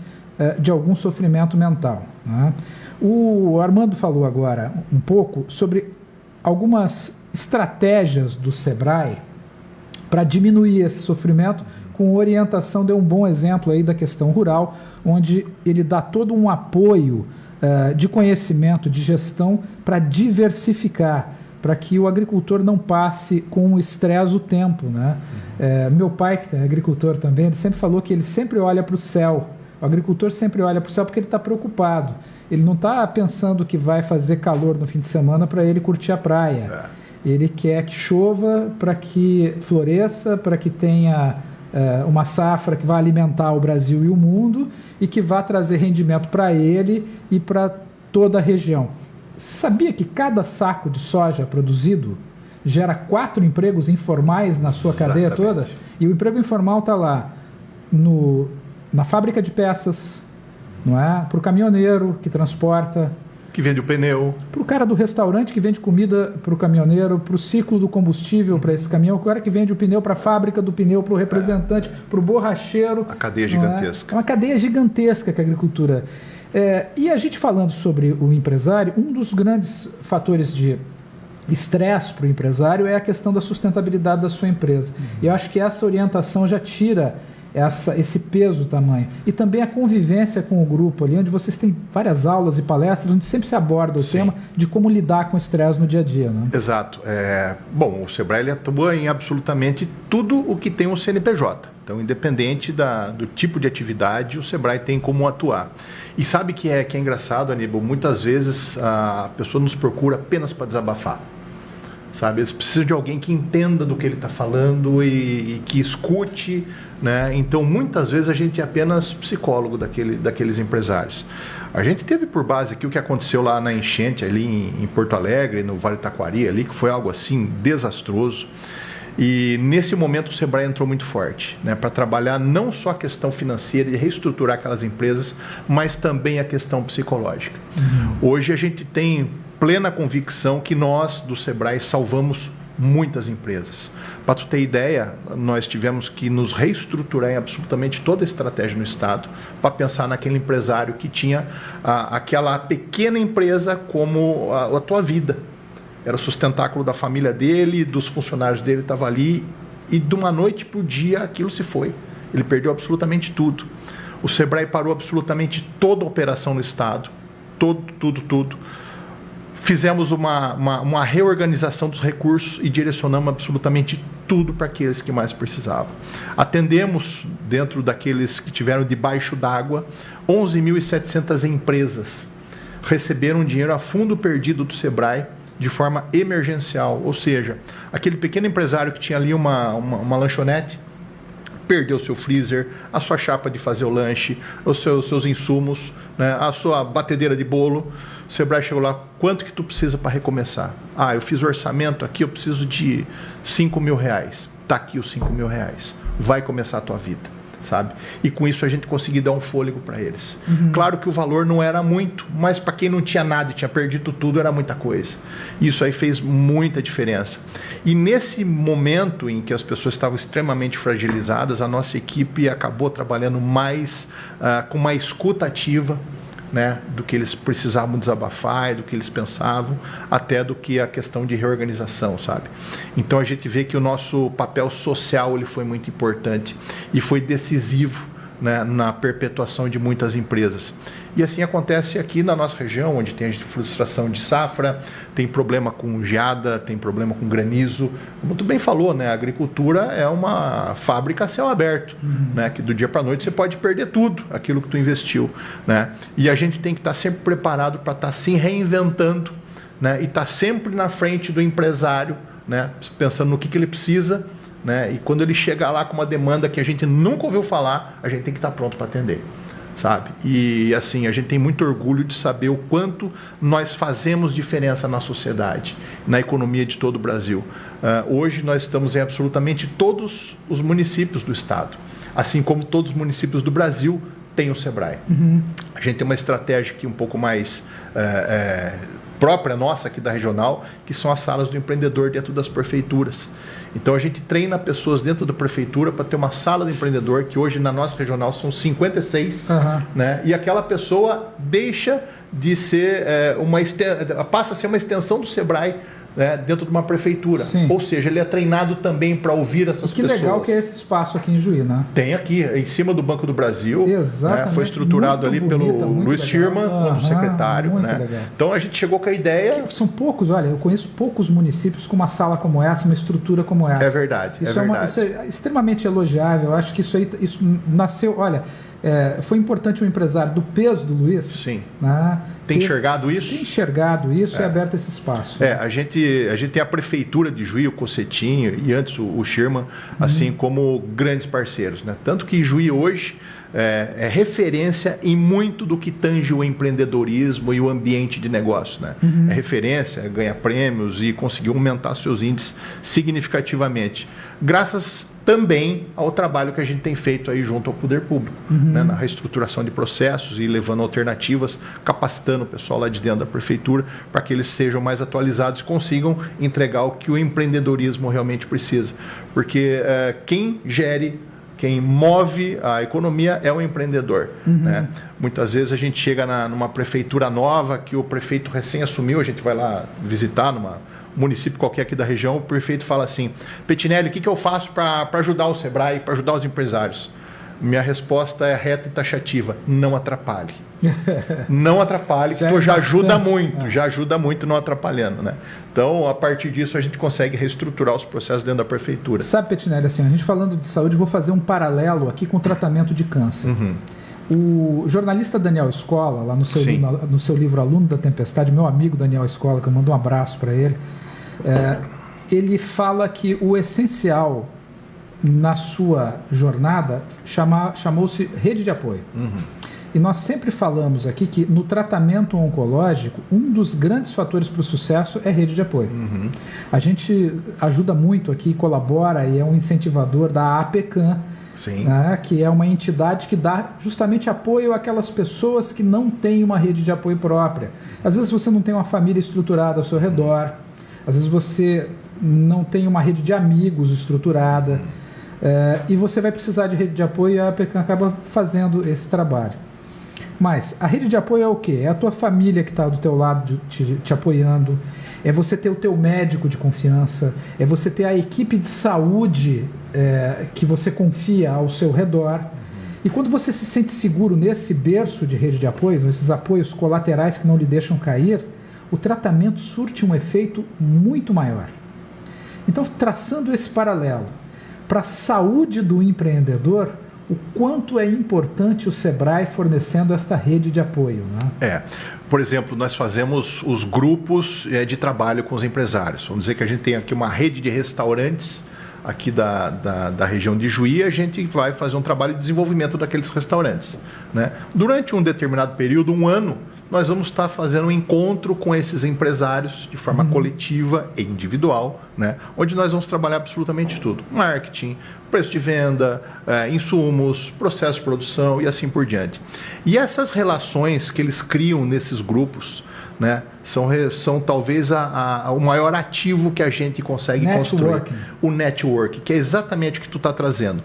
de algum sofrimento mental, né? O Armando falou agora um pouco sobre algumas estratégias do Sebrae para diminuir esse sofrimento, com orientação, deu um bom exemplo aí da questão rural, onde ele dá todo um apoio de conhecimento, de gestão, para diversificar, para que o agricultor não passe com o estresse o tempo, né? Meu pai, que é agricultor também, ele sempre falou que ele sempre olha para o céu. O agricultor sempre olha para o céu porque ele está preocupado. Ele não está pensando que vai fazer calor no fim de semana para ele curtir a praia. Ele quer que chova para que floresça, para que tenha uma safra que vai alimentar o Brasil e o mundo e que vá trazer rendimento para ele e para toda a região. Você sabia que cada saco de soja produzido gera 4 empregos informais na sua cadeia toda? E o emprego informal está lá na fábrica de peças, não é? Para o caminhoneiro que transporta, que vende o pneu, para o cara do restaurante que vende comida para o caminhoneiro, para o ciclo do combustível para esse caminhão, o cara que vende o pneu para a fábrica do pneu, para o representante, para o borracheiro. A cadeia gigantesca. É uma cadeia gigantesca que a agricultura... E a gente falando sobre o empresário, um dos grandes fatores de estresse para o empresário é a questão da sustentabilidade da sua empresa. E eu acho que essa orientação já tira esse peso, tamanho. E também a convivência com o grupo ali, onde vocês têm várias aulas e palestras, onde sempre se aborda o tema de como lidar com o estresse no dia a dia, né? Exato. Bom, o Sebrae ele atua em absolutamente tudo o que tem um CNPJ. Então, independente do tipo de atividade, o Sebrae tem como atuar. E sabe que é engraçado, Aníbal? Muitas vezes a pessoa nos procura apenas para desabafar. Sabe? Eles precisam de alguém que entenda do que ele está falando e que escute, né? Então, muitas vezes a gente é apenas psicólogo daqueles empresários. A gente teve por base aqui o que aconteceu lá na enchente, ali em Porto Alegre, no Vale do Taquari, ali, que foi algo assim desastroso. E nesse momento o Sebrae entrou muito forte, né, para trabalhar não só a questão financeira e reestruturar aquelas empresas, mas também a questão psicológica. Hoje a gente tem plena convicção que nós do Sebrae salvamos muitas empresas. Para tu ter ideia, nós tivemos que nos reestruturar em absolutamente toda a estratégia no Estado para pensar naquele empresário que tinha aquela pequena empresa como a tua vida. Era o sustentáculo da família dele, dos funcionários dele, estava ali, e de uma noite para o dia aquilo se foi. Ele perdeu absolutamente tudo. O Sebrae parou absolutamente toda a operação no Estado, tudo. Fizemos uma reorganização dos recursos e direcionamos absolutamente tudo para aqueles que mais precisavam. Atendemos, dentro daqueles que tiveram debaixo d'água, 11.700 empresas. Receberam dinheiro a fundo perdido do Sebrae, de forma emergencial, ou seja, aquele pequeno empresário que tinha ali uma lanchonete, perdeu seu freezer, a sua chapa de fazer o lanche, os seus insumos, né, a sua batedeira de bolo. O Sebrae chegou lá, quanto que tu precisa para recomeçar? Eu fiz o orçamento aqui, eu preciso de R$5.000. Está aqui os R$5.000, vai começar a tua vida. Sabe? E com isso a gente conseguiu dar um fôlego para eles. Claro que o valor não era muito, mas para quem não tinha nada e tinha perdido tudo, era muita coisa. Isso aí fez muita diferença. E nesse momento em que as pessoas estavam extremamente fragilizadas, a nossa equipe acabou trabalhando mais com uma escuta ativa, né, do que eles precisavam desabafar, do que eles pensavam, até do que a questão de reorganização, sabe? Então a gente vê que o nosso papel social ele foi muito importante e foi decisivo, né, na perpetuação de muitas empresas. E assim acontece aqui na nossa região, onde tem frustração de safra, tem problema com geada, tem problema com granizo. Como tu bem falou, né? A agricultura é uma fábrica a céu aberto, né? Que do dia para a noite você pode perder tudo, aquilo que tu investiu, né? E a gente tem que estar sempre preparado para estar se reinventando, né? E estar sempre na frente do empresário, né? Pensando no que ele precisa, né? E quando ele chegar lá com uma demanda que a gente nunca ouviu falar, a gente tem que estar pronto para atender, sabe? E assim, a gente tem muito orgulho de saber o quanto nós fazemos diferença na sociedade, na economia de todo o Brasil. Hoje nós estamos em absolutamente todos os municípios do estado, assim como todos os municípios do Brasil têm o Sebrae. A gente tem uma estratégia aqui um pouco mais própria nossa aqui da regional, que são as salas do empreendedor dentro das prefeituras. Então a gente treina pessoas dentro da prefeitura para ter uma sala do empreendedor, que hoje na nossa regional são 56, né? E aquela pessoa deixa de ser passa a ser uma extensão do Sebrae, né, dentro de uma prefeitura. Sim. Ou seja, ele é treinado também para ouvir essas pessoas. Que legal que é esse espaço aqui em Juí, né? Tem aqui, em cima do Banco do Brasil. Exatamente. Né, foi estruturado ali pelo Luiz Schirman, como secretário. Muito né? legal. Então a gente chegou com a ideia... São poucos, olha, eu conheço poucos municípios com uma sala como essa, uma estrutura como essa. É verdade, isso é extremamente elogiável. Eu acho que isso nasceu, olha... foi importante o empresário do peso do Luiz. Sim. Né, tem enxergado isso? Tem enxergado isso e aberto esse espaço. A gente tem a Prefeitura de Juí, o Cocetinho e antes o Schirman, assim como grandes parceiros. Né? Tanto que Juí hoje é referência em muito do que tange o empreendedorismo e o ambiente de negócio. Né? É referência, ganha prêmios e conseguiu aumentar seus índices significativamente. Graças também ao trabalho que a gente tem feito aí junto ao poder público, né, na reestruturação de processos e levando alternativas, capacitando o pessoal lá de dentro da prefeitura para que eles sejam mais atualizados e consigam entregar o que o empreendedorismo realmente precisa. Porque quem move a economia é o empreendedor. Né? Muitas vezes a gente chega numa prefeitura nova, que o prefeito recém assumiu, a gente vai lá visitar numa município qualquer aqui da região, o prefeito fala assim: Petinelli, o que eu faço para ajudar o Sebrae, para ajudar os empresários? Minha resposta é reta e taxativa: não atrapalhe. Não atrapalhe, que já ajuda muito, já ajuda muito não atrapalhando. Né? Então, a partir disso, a gente consegue reestruturar os processos dentro da prefeitura. Sabe, Petinelli, assim, a gente falando de saúde, vou fazer um paralelo aqui com o tratamento de câncer. O jornalista Daniel Escola, lá no seu livro Aluno da Tempestade, meu amigo Daniel Escola, que eu mando um abraço para ele, ele fala que o essencial na sua jornada chamou-se rede de apoio. E nós sempre falamos aqui que no tratamento oncológico, um dos grandes fatores para o sucesso é rede de apoio. A gente ajuda muito aqui, colabora e é um incentivador da APECAM, né, que é uma entidade que dá justamente apoio àquelas pessoas que não têm uma rede de apoio própria. Às vezes você não tem uma família estruturada ao seu redor, às vezes você não tem uma rede de amigos estruturada, e você vai precisar de rede de apoio, e a APECAM acaba fazendo esse trabalho. Mas a rede de apoio é o quê? É a tua família que está do teu lado te apoiando, é você ter o teu médico de confiança, é você ter a equipe de saúde que você confia ao seu redor. E quando você se sente seguro nesse berço de rede de apoio, nesses apoios colaterais que não lhe deixam cair, o tratamento surte um efeito muito maior. Então, traçando esse paralelo para a saúde do empreendedor, o quanto é importante o Sebrae fornecendo esta rede de apoio, né? Por exemplo, nós fazemos os grupos de trabalho com os empresários. Vamos dizer que a gente tem aqui uma rede de restaurantes aqui da região de Juí, a gente vai fazer um trabalho de desenvolvimento daqueles restaurantes. Né? Durante um determinado período, um ano, nós vamos estar fazendo um encontro com esses empresários de forma coletiva e individual, né? Onde nós vamos trabalhar absolutamente tudo. Marketing, preço de venda, insumos, processo de produção e assim por diante. E essas relações que eles criam nesses grupos, né, são talvez o maior ativo que a gente consegue construir. O network, que é exatamente o que tu está trazendo.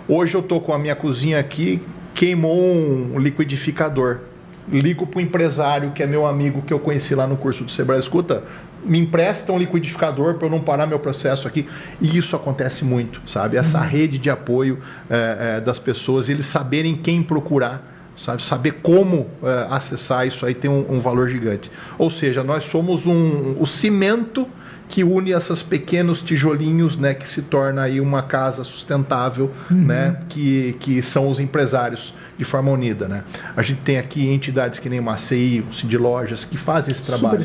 Hoje eu estou com a minha cozinha aqui, queimou um liquidificador. Ligo para o empresário, que é meu amigo, que eu conheci lá no curso do Sebrae. Escuta, me empresta um liquidificador para eu não parar meu processo aqui. E isso acontece muito, sabe? Essa rede de apoio das pessoas, eles saberem quem procurar, sabe? Saber como acessar isso aí tem um valor gigante. Ou seja, nós somos o cimento que une esses pequenos tijolinhos, né, que se torna aí uma casa sustentável, né, que são os empresários de forma unida, né? A gente tem aqui entidades que nem o Macei, o Cindy Lojas, que fazem esse trabalho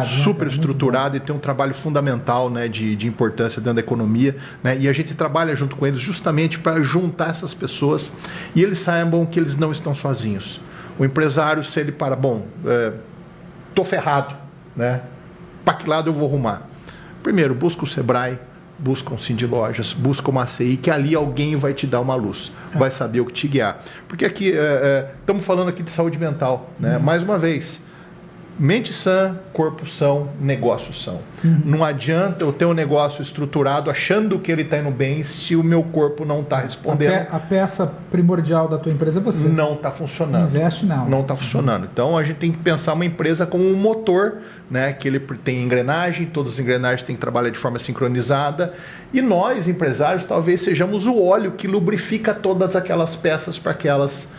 super estruturado, e tem um trabalho fundamental, né, de importância dentro da economia, né? E a gente trabalha junto com eles justamente para juntar essas pessoas e eles saibam que eles não estão sozinhos. O empresário, se ele tô ferrado, né? Para que lado eu vou arrumar? Primeiro, busca o Sebrae, busca um Cindy Lojas, busca uma ACI, que ali alguém vai te dar uma luz, vai saber o que te guiar. Porque aqui, estamos falando aqui de saúde mental, né? Mais uma vez, mente sã, corpo são, negócio são. Não adianta eu ter um negócio estruturado achando que ele está indo bem se o meu corpo não está respondendo. A peça primordial da tua empresa é você. Não está funcionando. Investe não. Não está funcionando. Então a gente tem que pensar uma empresa como um motor, né, que ele tem engrenagem, todas as engrenagens têm que trabalhar de forma sincronizada, e nós, empresários, talvez sejamos o óleo que lubrifica todas aquelas peças para que elas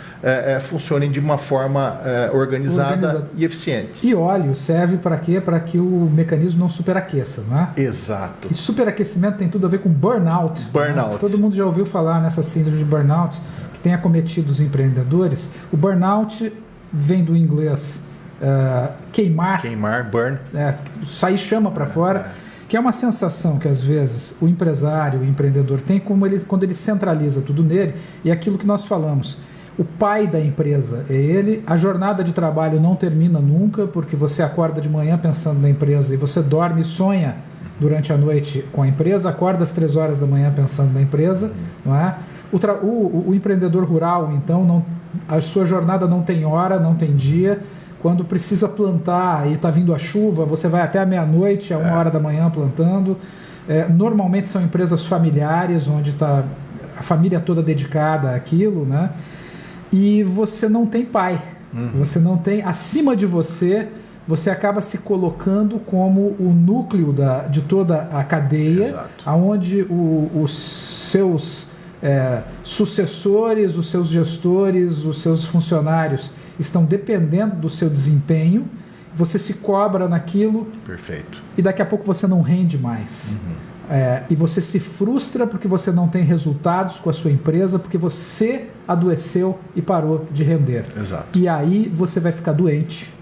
funcionem de uma forma organizada e eficiente. E óleo serve para quê? Para que o mecanismo não superaqueça, não é? Exato. E superaquecimento tem tudo a ver com burnout. Burnout. Né? Todo mundo já ouviu falar nessa síndrome de burnout que tem acometido os empreendedores. O burnout vem do inglês queimar, burn, sair chama para fora, que é uma sensação que às vezes o empresário, o empreendedor tem quando ele centraliza tudo nele, e é aquilo que nós falamos. O pai da empresa é ele, a jornada de trabalho não termina nunca, porque você acorda de manhã pensando na empresa e você dorme e sonha durante a noite com a empresa, acorda às 3 horas da manhã pensando na empresa, não é? O empreendedor rural, então, a sua jornada não tem hora, não tem dia. Quando precisa plantar e está vindo a chuva, você vai até a meia-noite, a 1 hora da manhã plantando. Normalmente são empresas familiares, onde está a família toda dedicada àquilo, né? E você não tem pai. Você não tem... Acima de você, você acaba se colocando como o núcleo de toda a cadeia, onde os seus sucessores, os seus gestores, os seus funcionários estão dependendo do seu desempenho, você se cobra naquilo. Perfeito. E daqui a pouco você não rende mais. E você se frustra porque você não tem resultados com a sua empresa, porque você adoeceu e parou de render. Exato. E aí você vai ficar doente,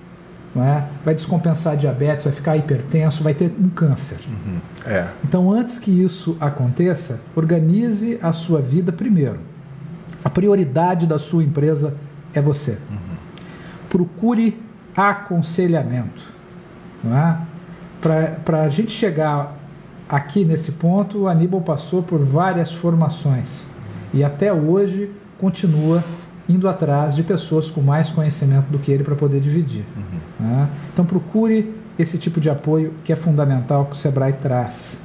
não é? Vai descompensar a diabetes, vai ficar hipertenso, vai ter um câncer. Então, antes que isso aconteça, organize a sua vida primeiro. A prioridade da sua empresa é você. Procure aconselhamento, não é? Para a gente chegar aqui nesse ponto, o Aníbal passou por várias formações e até hoje continua indo atrás de pessoas com mais conhecimento do que ele para poder dividir. Né? Então procure esse tipo de apoio que é fundamental, que o Sebrae traz.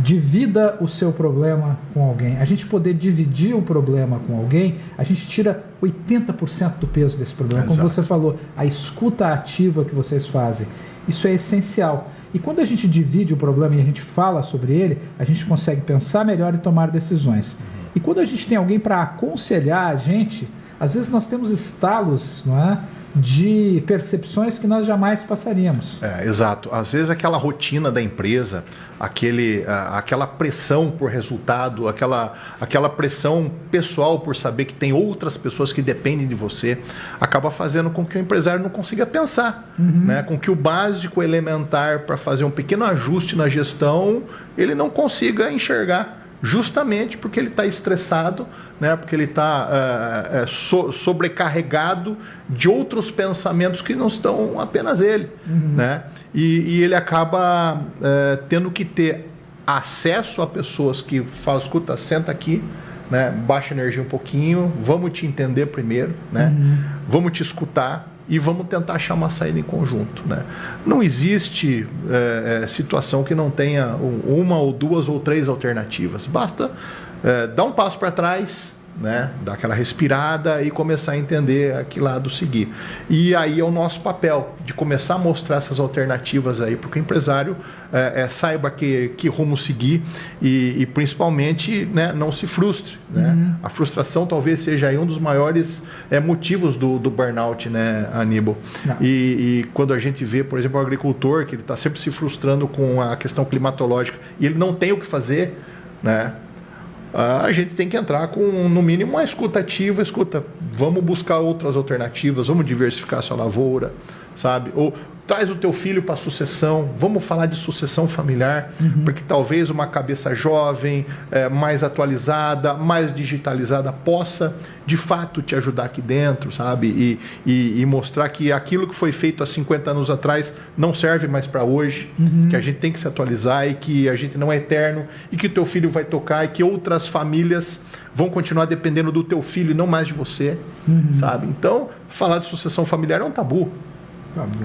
Divida o seu problema com alguém. A gente poder dividir o problema com alguém, a gente tira 80% do peso desse problema. Como você falou, a escuta ativa que vocês fazem, isso é essencial. E quando a gente divide o problema e a gente fala sobre ele, a gente consegue pensar melhor e tomar decisões. E quando a gente tem alguém para aconselhar a gente, às vezes nós temos estalos, não é, de percepções que nós jamais passaríamos. Exato. Às vezes aquela rotina da empresa, aquela pressão por resultado, aquela pressão pessoal por saber que tem outras pessoas que dependem de você, acaba fazendo com que o empresário não consiga pensar, né? Com que o básico elementar para fazer um pequeno ajuste na gestão, ele não consiga enxergar. Justamente porque ele está estressado, né? Porque ele está sobrecarregado de outros pensamentos que não estão apenas ele. Né? E ele acaba tendo que ter acesso a pessoas que falam, escuta, senta aqui, né? Baixa a energia um pouquinho, vamos te entender primeiro, né? Vamos te escutar e vamos tentar achar uma saída em conjunto. Né? Não existe situação que não tenha uma ou duas ou três alternativas. Basta dar um passo para trás, né? Dar aquela respirada e começar a entender a que lado seguir. E aí é o nosso papel de começar a mostrar essas alternativas aí para que o empresário saiba que rumo seguir e principalmente, né, não se frustre, né? A frustração talvez seja aí um dos maiores motivos do burnout, né, Aníbal? E quando a gente vê, por exemplo, o agricultor que ele está sempre se frustrando com a questão climatológica e ele não tem o que fazer, né? A gente tem que entrar com, no mínimo, uma escuta ativa, vamos buscar outras alternativas, vamos diversificar a sua lavoura, sabe? Ou traz o teu filho para a sucessão, vamos falar de sucessão familiar, porque talvez uma cabeça jovem, mais atualizada, mais digitalizada, possa, de fato, te ajudar aqui dentro, sabe? E mostrar que aquilo que foi feito há 50 anos atrás não serve mais para hoje, que a gente tem que se atualizar e que a gente não é eterno e que o teu filho vai tocar e que outras famílias vão continuar dependendo do teu filho e não mais de você, sabe? Então, falar de sucessão familiar é um tabu.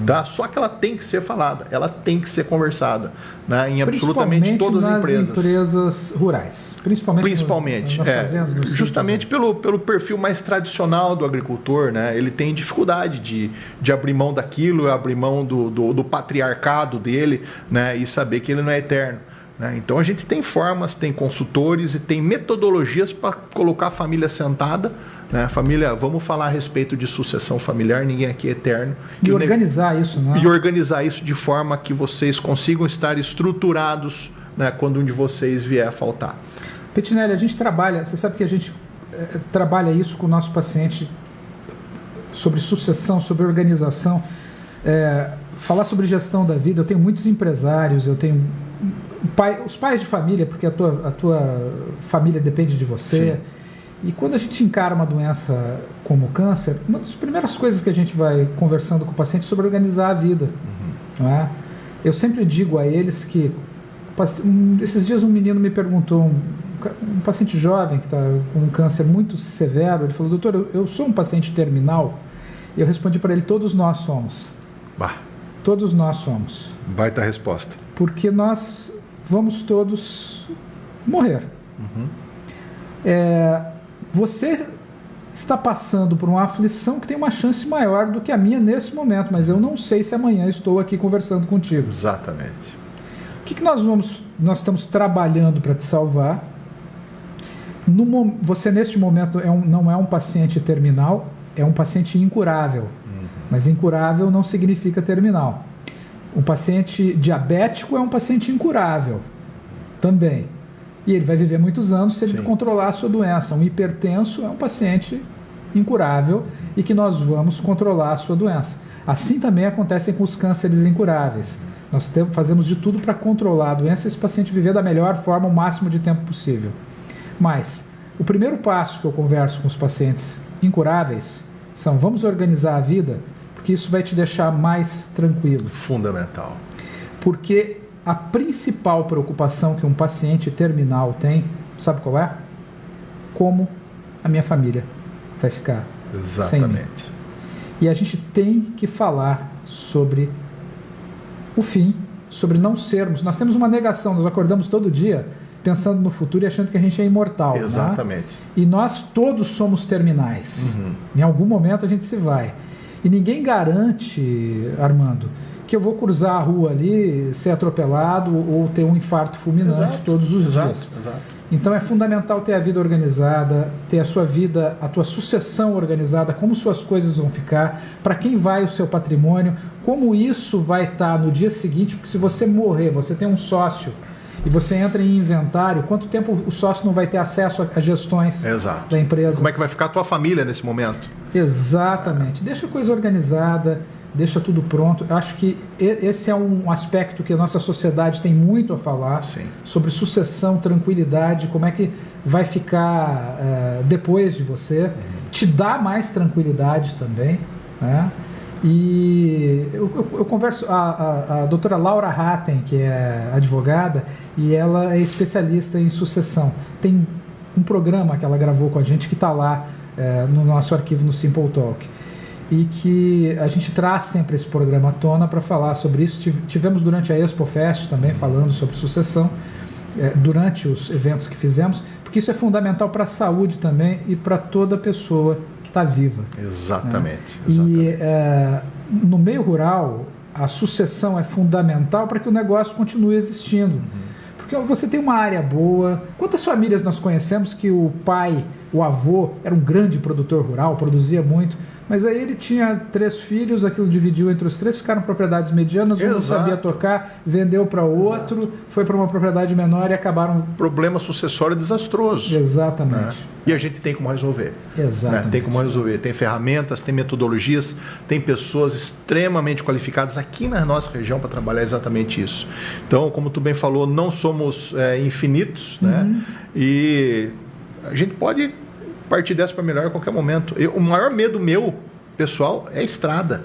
Tá? Só que ela tem que ser falada, ela tem que ser conversada, né? Em absolutamente todas as empresas. Empresas rurais. Principalmente nas fazendas, justamente pelo perfil mais tradicional do agricultor, né? Ele tem dificuldade de abrir mão daquilo, abrir mão do patriarcado dele, né? E saber que ele não é eterno. Então a gente tem formas, tem consultores e tem metodologias para colocar a família sentada, né? Família, vamos falar a respeito de sucessão familiar, ninguém aqui é eterno. E organizar isso, né? E organizar isso de forma que vocês consigam estar estruturados, né, quando um de vocês vier a faltar. Pettinelli, a gente trabalha, você sabe que a gente trabalha isso com o nosso paciente sobre sucessão, sobre organização, falar sobre gestão da vida. Eu tenho muitos empresários, eu tenho os pais de família, porque a tua família depende de você. Sim. E quando a gente encara uma doença como o câncer, uma das primeiras coisas que a gente vai conversando com o paciente é sobre organizar a vida. Não é? Eu sempre digo a eles que, esses dias um menino me perguntou, um paciente jovem que está com um câncer muito severo, ele falou: doutor, eu sou um paciente terminal? E eu respondi para ele: todos nós somos. Todos nós somos. Baita resposta. Porque nós vamos todos morrer. Você está passando por uma aflição que tem uma chance maior do que a minha nesse momento, mas eu não sei se amanhã estou aqui conversando contigo. Exatamente. O que nós estamos trabalhando para te salvar? Você neste momento não é um paciente terminal, é um paciente incurável. Mas incurável não significa terminal. Um paciente diabético é um paciente incurável também. E ele vai viver muitos anos se ele controlar a sua doença. Um hipertenso é um paciente incurável e que nós vamos controlar a sua doença. Assim também acontece com os cânceres incuráveis. Nós fazemos de tudo para controlar a doença e esse paciente viver da melhor forma o máximo de tempo possível. Mas o primeiro passo que eu converso com os pacientes incuráveis são: vamos organizar a vida, porque isso vai te deixar mais tranquilo. Fundamental. Porque a principal preocupação que um paciente terminal tem, sabe qual é? Como a minha família vai ficar sem mim. E a gente tem que falar sobre o fim, sobre não sermos. Nós temos uma negação, nós acordamos todo dia pensando no futuro e achando que a gente é imortal. Exatamente. Né? E nós todos somos terminais. Em algum momento a gente se vai. E ninguém garante, Armando, que eu vou cruzar a rua ali, ser atropelado ou ter um infarto fulminante todos os dias. Exato. Então é fundamental ter a vida organizada, ter a sua vida, a tua sucessão organizada, como suas coisas vão ficar, para quem vai o seu patrimônio, como isso vai estar no dia seguinte, porque se você morrer, você tem um sócio e você entra em inventário, quanto tempo o sócio não vai ter acesso a gestões da empresa? Como é que vai ficar a tua família nesse momento? Exatamente. Deixa a coisa organizada, deixa tudo pronto. Eu acho que esse é um aspecto que a nossa sociedade tem muito a falar, sobre sucessão, tranquilidade, como é que vai ficar depois de você. Te dá mais tranquilidade também, né? E eu converso, a doutora Laura Hatten, que é advogada, e ela é especialista em sucessão. Tem um programa que ela gravou com a gente que está lá no nosso arquivo no Simple Talk. E que a gente traz sempre esse programa à tona para falar sobre isso. Tivemos durante a Expo Fest também falando sobre sucessão. durante os eventos que fizemos, porque isso é fundamental para a saúde também e para toda pessoa que está viva. Exatamente. Né? E no meio rural, a sucessão é fundamental para que o negócio continue existindo. Porque você tem uma área boa. Quantas famílias nós conhecemos que o pai, o avô, era um grande produtor rural, produzia muito, mas aí ele tinha 3 filhos, aquilo dividiu entre os 3, ficaram propriedades medianas, um não sabia tocar, vendeu para outro, exato, foi para uma propriedade menor e acabaram... Problema sucessório desastroso. Exatamente. Né? E a gente tem como resolver. Exatamente. Né? Tem como resolver. Tem ferramentas, tem metodologias, tem pessoas extremamente qualificadas aqui na nossa região para trabalhar exatamente isso. Então, como tu bem falou, não somos infinitos, né? E a gente pode partir dessa para melhor a qualquer momento. O maior medo meu, pessoal, é a estrada.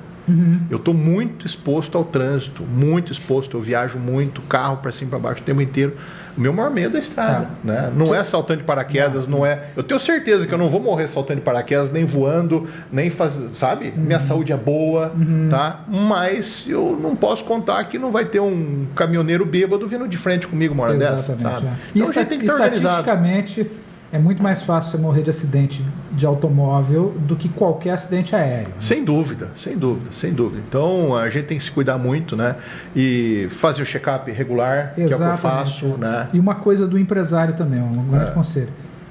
Eu estou muito exposto ao trânsito, muito exposto, eu viajo muito, carro para cima e para baixo o tempo inteiro. O meu maior medo é a estrada. Né? Não é saltando de paraquedas, não é... Eu tenho certeza que eu não vou morrer saltando de paraquedas, nem voando, nem fazendo... Sabe? Minha saúde é boa, tá? Mas eu não posso contar que não vai ter um caminhoneiro bêbado vindo de frente comigo uma hora dessa, sabe? Então a gente tem que estar estatisticamente... É muito mais fácil você morrer de acidente de automóvel do que qualquer acidente aéreo. Né? Sem dúvida, sem dúvida, sem dúvida. Então, a gente tem que se cuidar muito, né? E fazer o check-up regular, que é o que eu faço. Né? E uma coisa do empresário também, um grande conselho.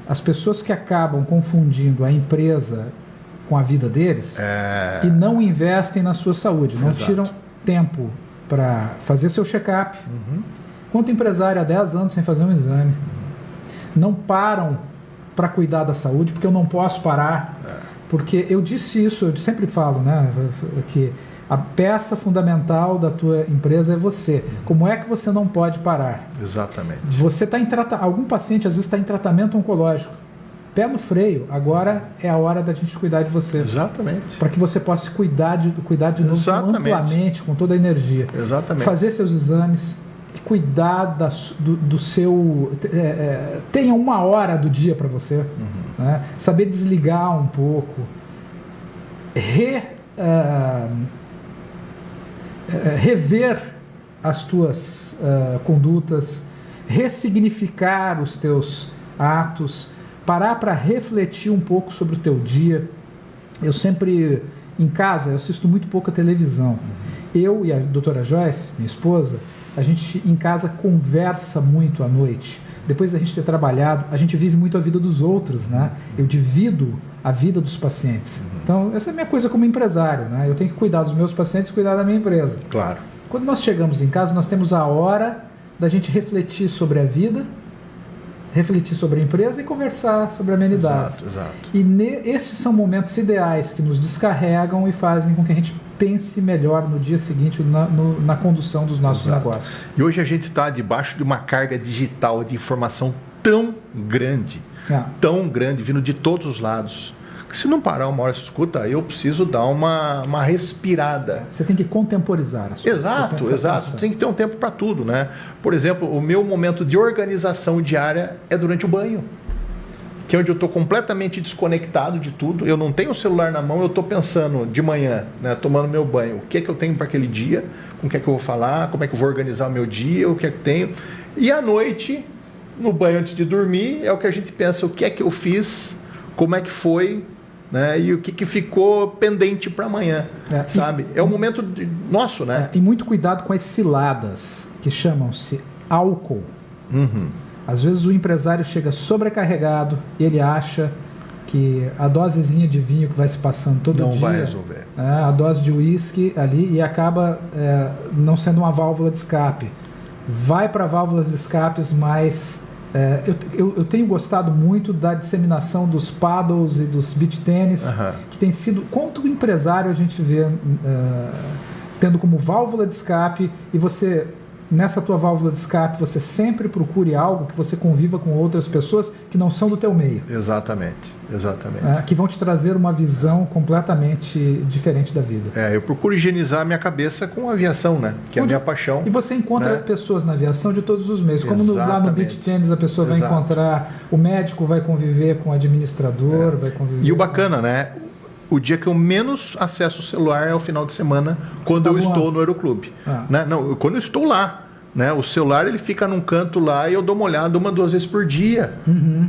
As pessoas que acabam confundindo a empresa com a vida deles e não investem na sua saúde, não tiram tempo para fazer seu check-up. Quanto empresário há 10 anos sem fazer um exame? Não param para cuidar da saúde, porque eu não posso parar, porque eu disse isso, eu sempre falo, né, que a peça fundamental da tua empresa é você. Como é que você não pode parar? Exatamente. Você está em tratamento, algum paciente às vezes está em tratamento oncológico, pé no freio, agora é a hora da gente cuidar de você. Exatamente. Para que você possa cuidar de novo amplamente, com toda a energia. Exatamente. Fazer seus exames, cuidar do seu... tenha 1 hora do dia para você. Né? Saber desligar um pouco. Rever as tuas condutas. Ressignificar os teus atos. Parar para refletir um pouco sobre o teu dia. Eu sempre... Em casa, eu assisto muito pouco a televisão. Eu e a doutora Joyce, minha esposa, a gente em casa conversa muito à noite. Depois da gente ter trabalhado, a gente vive muito a vida dos outros, né? Eu divido a vida dos pacientes. Então, essa é a minha coisa como empresário, né? Eu tenho que cuidar dos meus pacientes e cuidar da minha empresa. Claro. Quando nós chegamos em casa, nós temos a hora da gente refletir sobre a vida, refletir sobre a empresa e conversar sobre amenidades. Exato. E estes são momentos ideais que nos descarregam e fazem com que a gente pense melhor no dia seguinte na condução dos nossos negócios. E hoje a gente está debaixo de uma carga digital de informação tão grande, vindo de todos os lados, que se não parar uma hora, você escuta, eu preciso dar uma respirada. Você tem que contemporizar as coisas. Exato. Tem que ter um tempo para tudo, né? Por exemplo, o meu momento de organização diária é durante o banho, que é onde eu estou completamente desconectado de tudo. Eu não tenho o celular na mão, eu estou pensando de manhã, né, tomando meu banho, o que é que eu tenho para aquele dia, com o que é que eu vou falar, como é que eu vou organizar o meu dia, o que é que tenho. E à noite, no banho antes de dormir, é o que a gente pensa, o que é que eu fiz, como é que foi, né, e o que ficou pendente para amanhã, sabe? É o momento nosso, né? E muito cuidado com as ciladas, que chamam-se álcool. Às vezes o empresário chega sobrecarregado e ele acha que a dosezinha de vinho que vai se passando todo dia... Não vai resolver. A dose de uísque ali e acaba não sendo uma válvula de escape. Vai para válvulas de escapes, mas... eu tenho gostado muito da disseminação dos paddles e dos beach tênis, que tem sido... Quanto empresário a gente vê tendo como válvula de escape e você... Nessa tua válvula de escape, você sempre procure algo que você conviva com outras pessoas que não são do teu meio. Exatamente. Que vão te trazer uma visão completamente diferente da vida. Eu procuro higienizar a minha cabeça com a aviação, né? Que é a minha paixão. E você encontra pessoas na aviação de todos os meios. Como lá no beach tennis a pessoa vai encontrar, o médico vai conviver com o administrador, vai conviver... E o bacana, né? O dia que eu menos acesso o celular é o final de semana, quando eu estou no aeroclube. Né? Não, quando eu estou lá, né? O celular ele fica num canto lá e eu dou uma olhada 1, 2 vezes por dia,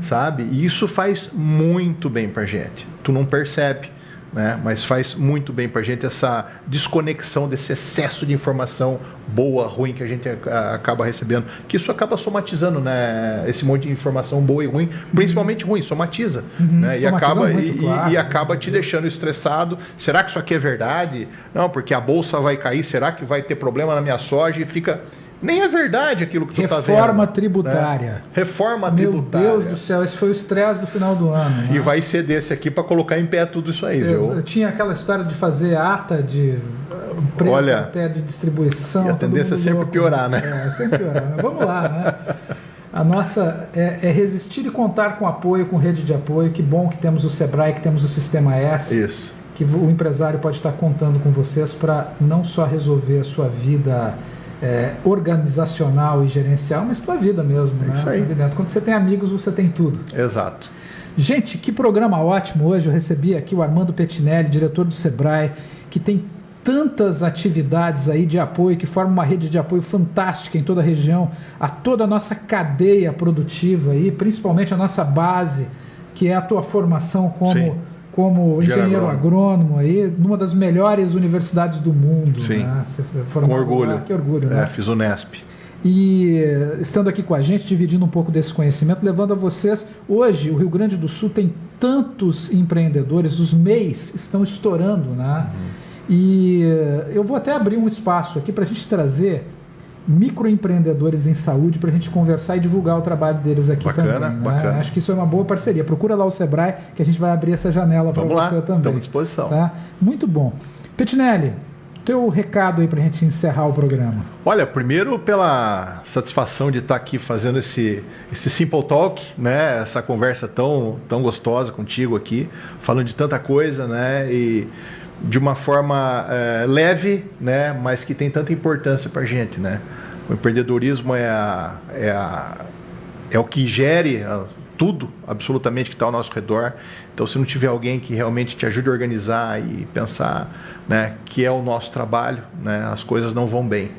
sabe? E isso faz muito bem pra gente. Tu não percebe, né? Mas faz muito bem pra gente essa desconexão desse excesso de informação boa, ruim que a gente acaba recebendo, que isso acaba somatizando, né? Esse monte de informação boa e ruim, principalmente ruim, somatiza, né? E acaba te deixando estressado. Será que isso aqui é verdade? Não, porque a bolsa vai cair, será que vai ter problema na minha soja? E fica... Nem é verdade aquilo que tu está vendo. Reforma tributária. Né? Reforma tributária. Meu Deus do céu, esse foi o estresse do final do ano. Né? E vai ser desse aqui para colocar em pé tudo isso aí, viu? Eu tinha aquela história de fazer ata de preço até de distribuição. E a tendência é sempre piorar, né? Sempre piorar. Mas vamos lá, né? A nossa é resistir e contar com apoio, com rede de apoio. Que bom que temos o Sebrae, que temos o Sistema S. Isso. Que o empresário pode estar contando com vocês para não só resolver a sua vida organizacional e gerencial, mas tua vida mesmo, né? Isso aí. Quando você tem amigos, você tem tudo. Exato. Gente, que programa ótimo hoje. Eu recebi aqui o Armando Pettinelli, diretor do Sebrae, que tem tantas atividades aí de apoio, que forma uma rede de apoio fantástica em toda a região, a toda a nossa cadeia produtiva aí, principalmente a nossa base, que é a tua formação como engenheiro agrônomo aí, numa das melhores universidades do mundo. Sim. Né? Com orgulho. Lá, que orgulho, né? Fiz o Unesp. E estando aqui com a gente, dividindo um pouco desse conhecimento, levando a vocês. Hoje, o Rio Grande do Sul tem tantos empreendedores, os MEIs estão estourando, né? E eu vou até abrir um espaço aqui para a gente trazer microempreendedores em saúde para a gente conversar e divulgar o trabalho deles aqui também. Né? Bacana. Acho que isso é uma boa parceria. Procura lá o Sebrae que a gente vai abrir essa janela para você também. Estamos à disposição. Tá? Muito bom. Pettinelli, teu recado aí para a gente encerrar o programa. Olha, primeiro pela satisfação de estar aqui fazendo esse Simple Talk, né? Essa conversa tão gostosa contigo aqui, falando de tanta coisa, né? E de uma forma leve, né, mas que tem tanta importância para a gente, né? O empreendedorismo é o que gere tudo, absolutamente, que está ao nosso redor. Então, se não tiver alguém que realmente te ajude a organizar e pensar, né, que é o nosso trabalho, né, as coisas não vão bem.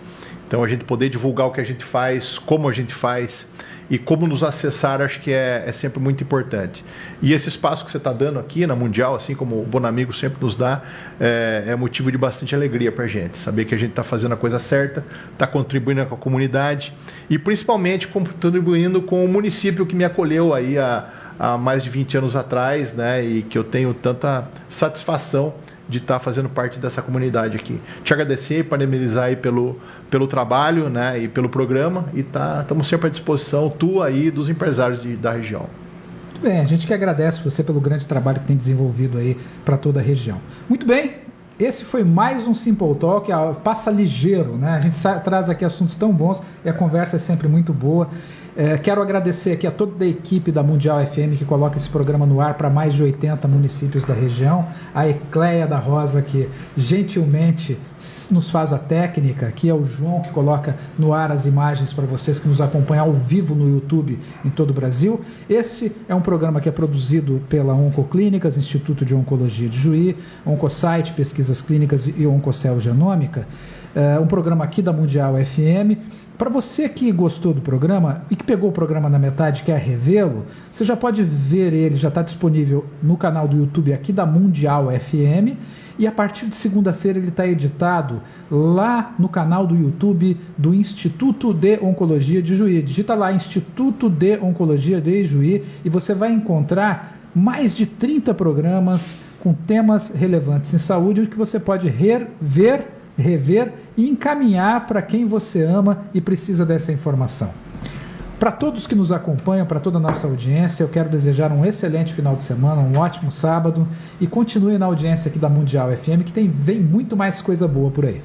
Então, a gente poder divulgar o que a gente faz, como a gente faz e como nos acessar, acho que é sempre muito importante. E esse espaço que você está dando aqui na Mundial, assim como o Bonamigo sempre nos dá, é motivo de bastante alegria para a gente. Saber que a gente está fazendo a coisa certa, está contribuindo com a comunidade e principalmente contribuindo com o município que me acolheu aí há mais de 20 anos atrás, né? E que eu tenho tanta satisfação de estar fazendo parte dessa comunidade aqui. Te agradecer e parabenizar aí pelo trabalho, né, e pelo programa, e estamos sempre à disposição, tu aí, dos empresários da região. Muito bem, a gente que agradece você pelo grande trabalho que tem desenvolvido aí para toda a região. Muito bem, esse foi mais um Simple Talk, passa ligeiro, né? A gente traz aqui assuntos tão bons e a conversa é sempre muito boa. Quero agradecer aqui a toda a equipe da Mundial FM que coloca esse programa no ar para mais de 80 municípios da região. A Ecleia da Rosa, que gentilmente nos faz a técnica. Aqui é o João que coloca no ar as imagens para vocês que nos acompanham ao vivo no YouTube em todo o Brasil. Esse é um programa que é produzido pela Oncoclínicas, Instituto de Oncologia de Juí, Oncosite, Pesquisas Clínicas e Oncocell Genômica. Um programa aqui da Mundial FM. Para você que gostou do programa e que pegou o programa na metade e quer revê-lo, você já pode ver ele, já está disponível no canal do YouTube aqui da Mundial FM, e a partir de segunda-feira ele está editado lá no canal do YouTube do Instituto de Oncologia de Juí. Digita lá Instituto de Oncologia de Juí e você vai encontrar mais de 30 programas com temas relevantes em saúde que você pode rever e encaminhar para quem você ama e precisa dessa informação. Para todos que nos acompanham, para toda a nossa audiência, eu quero desejar um excelente final de semana, um ótimo sábado e continue na audiência aqui da Mundial FM, que vem muito mais coisa boa por aí.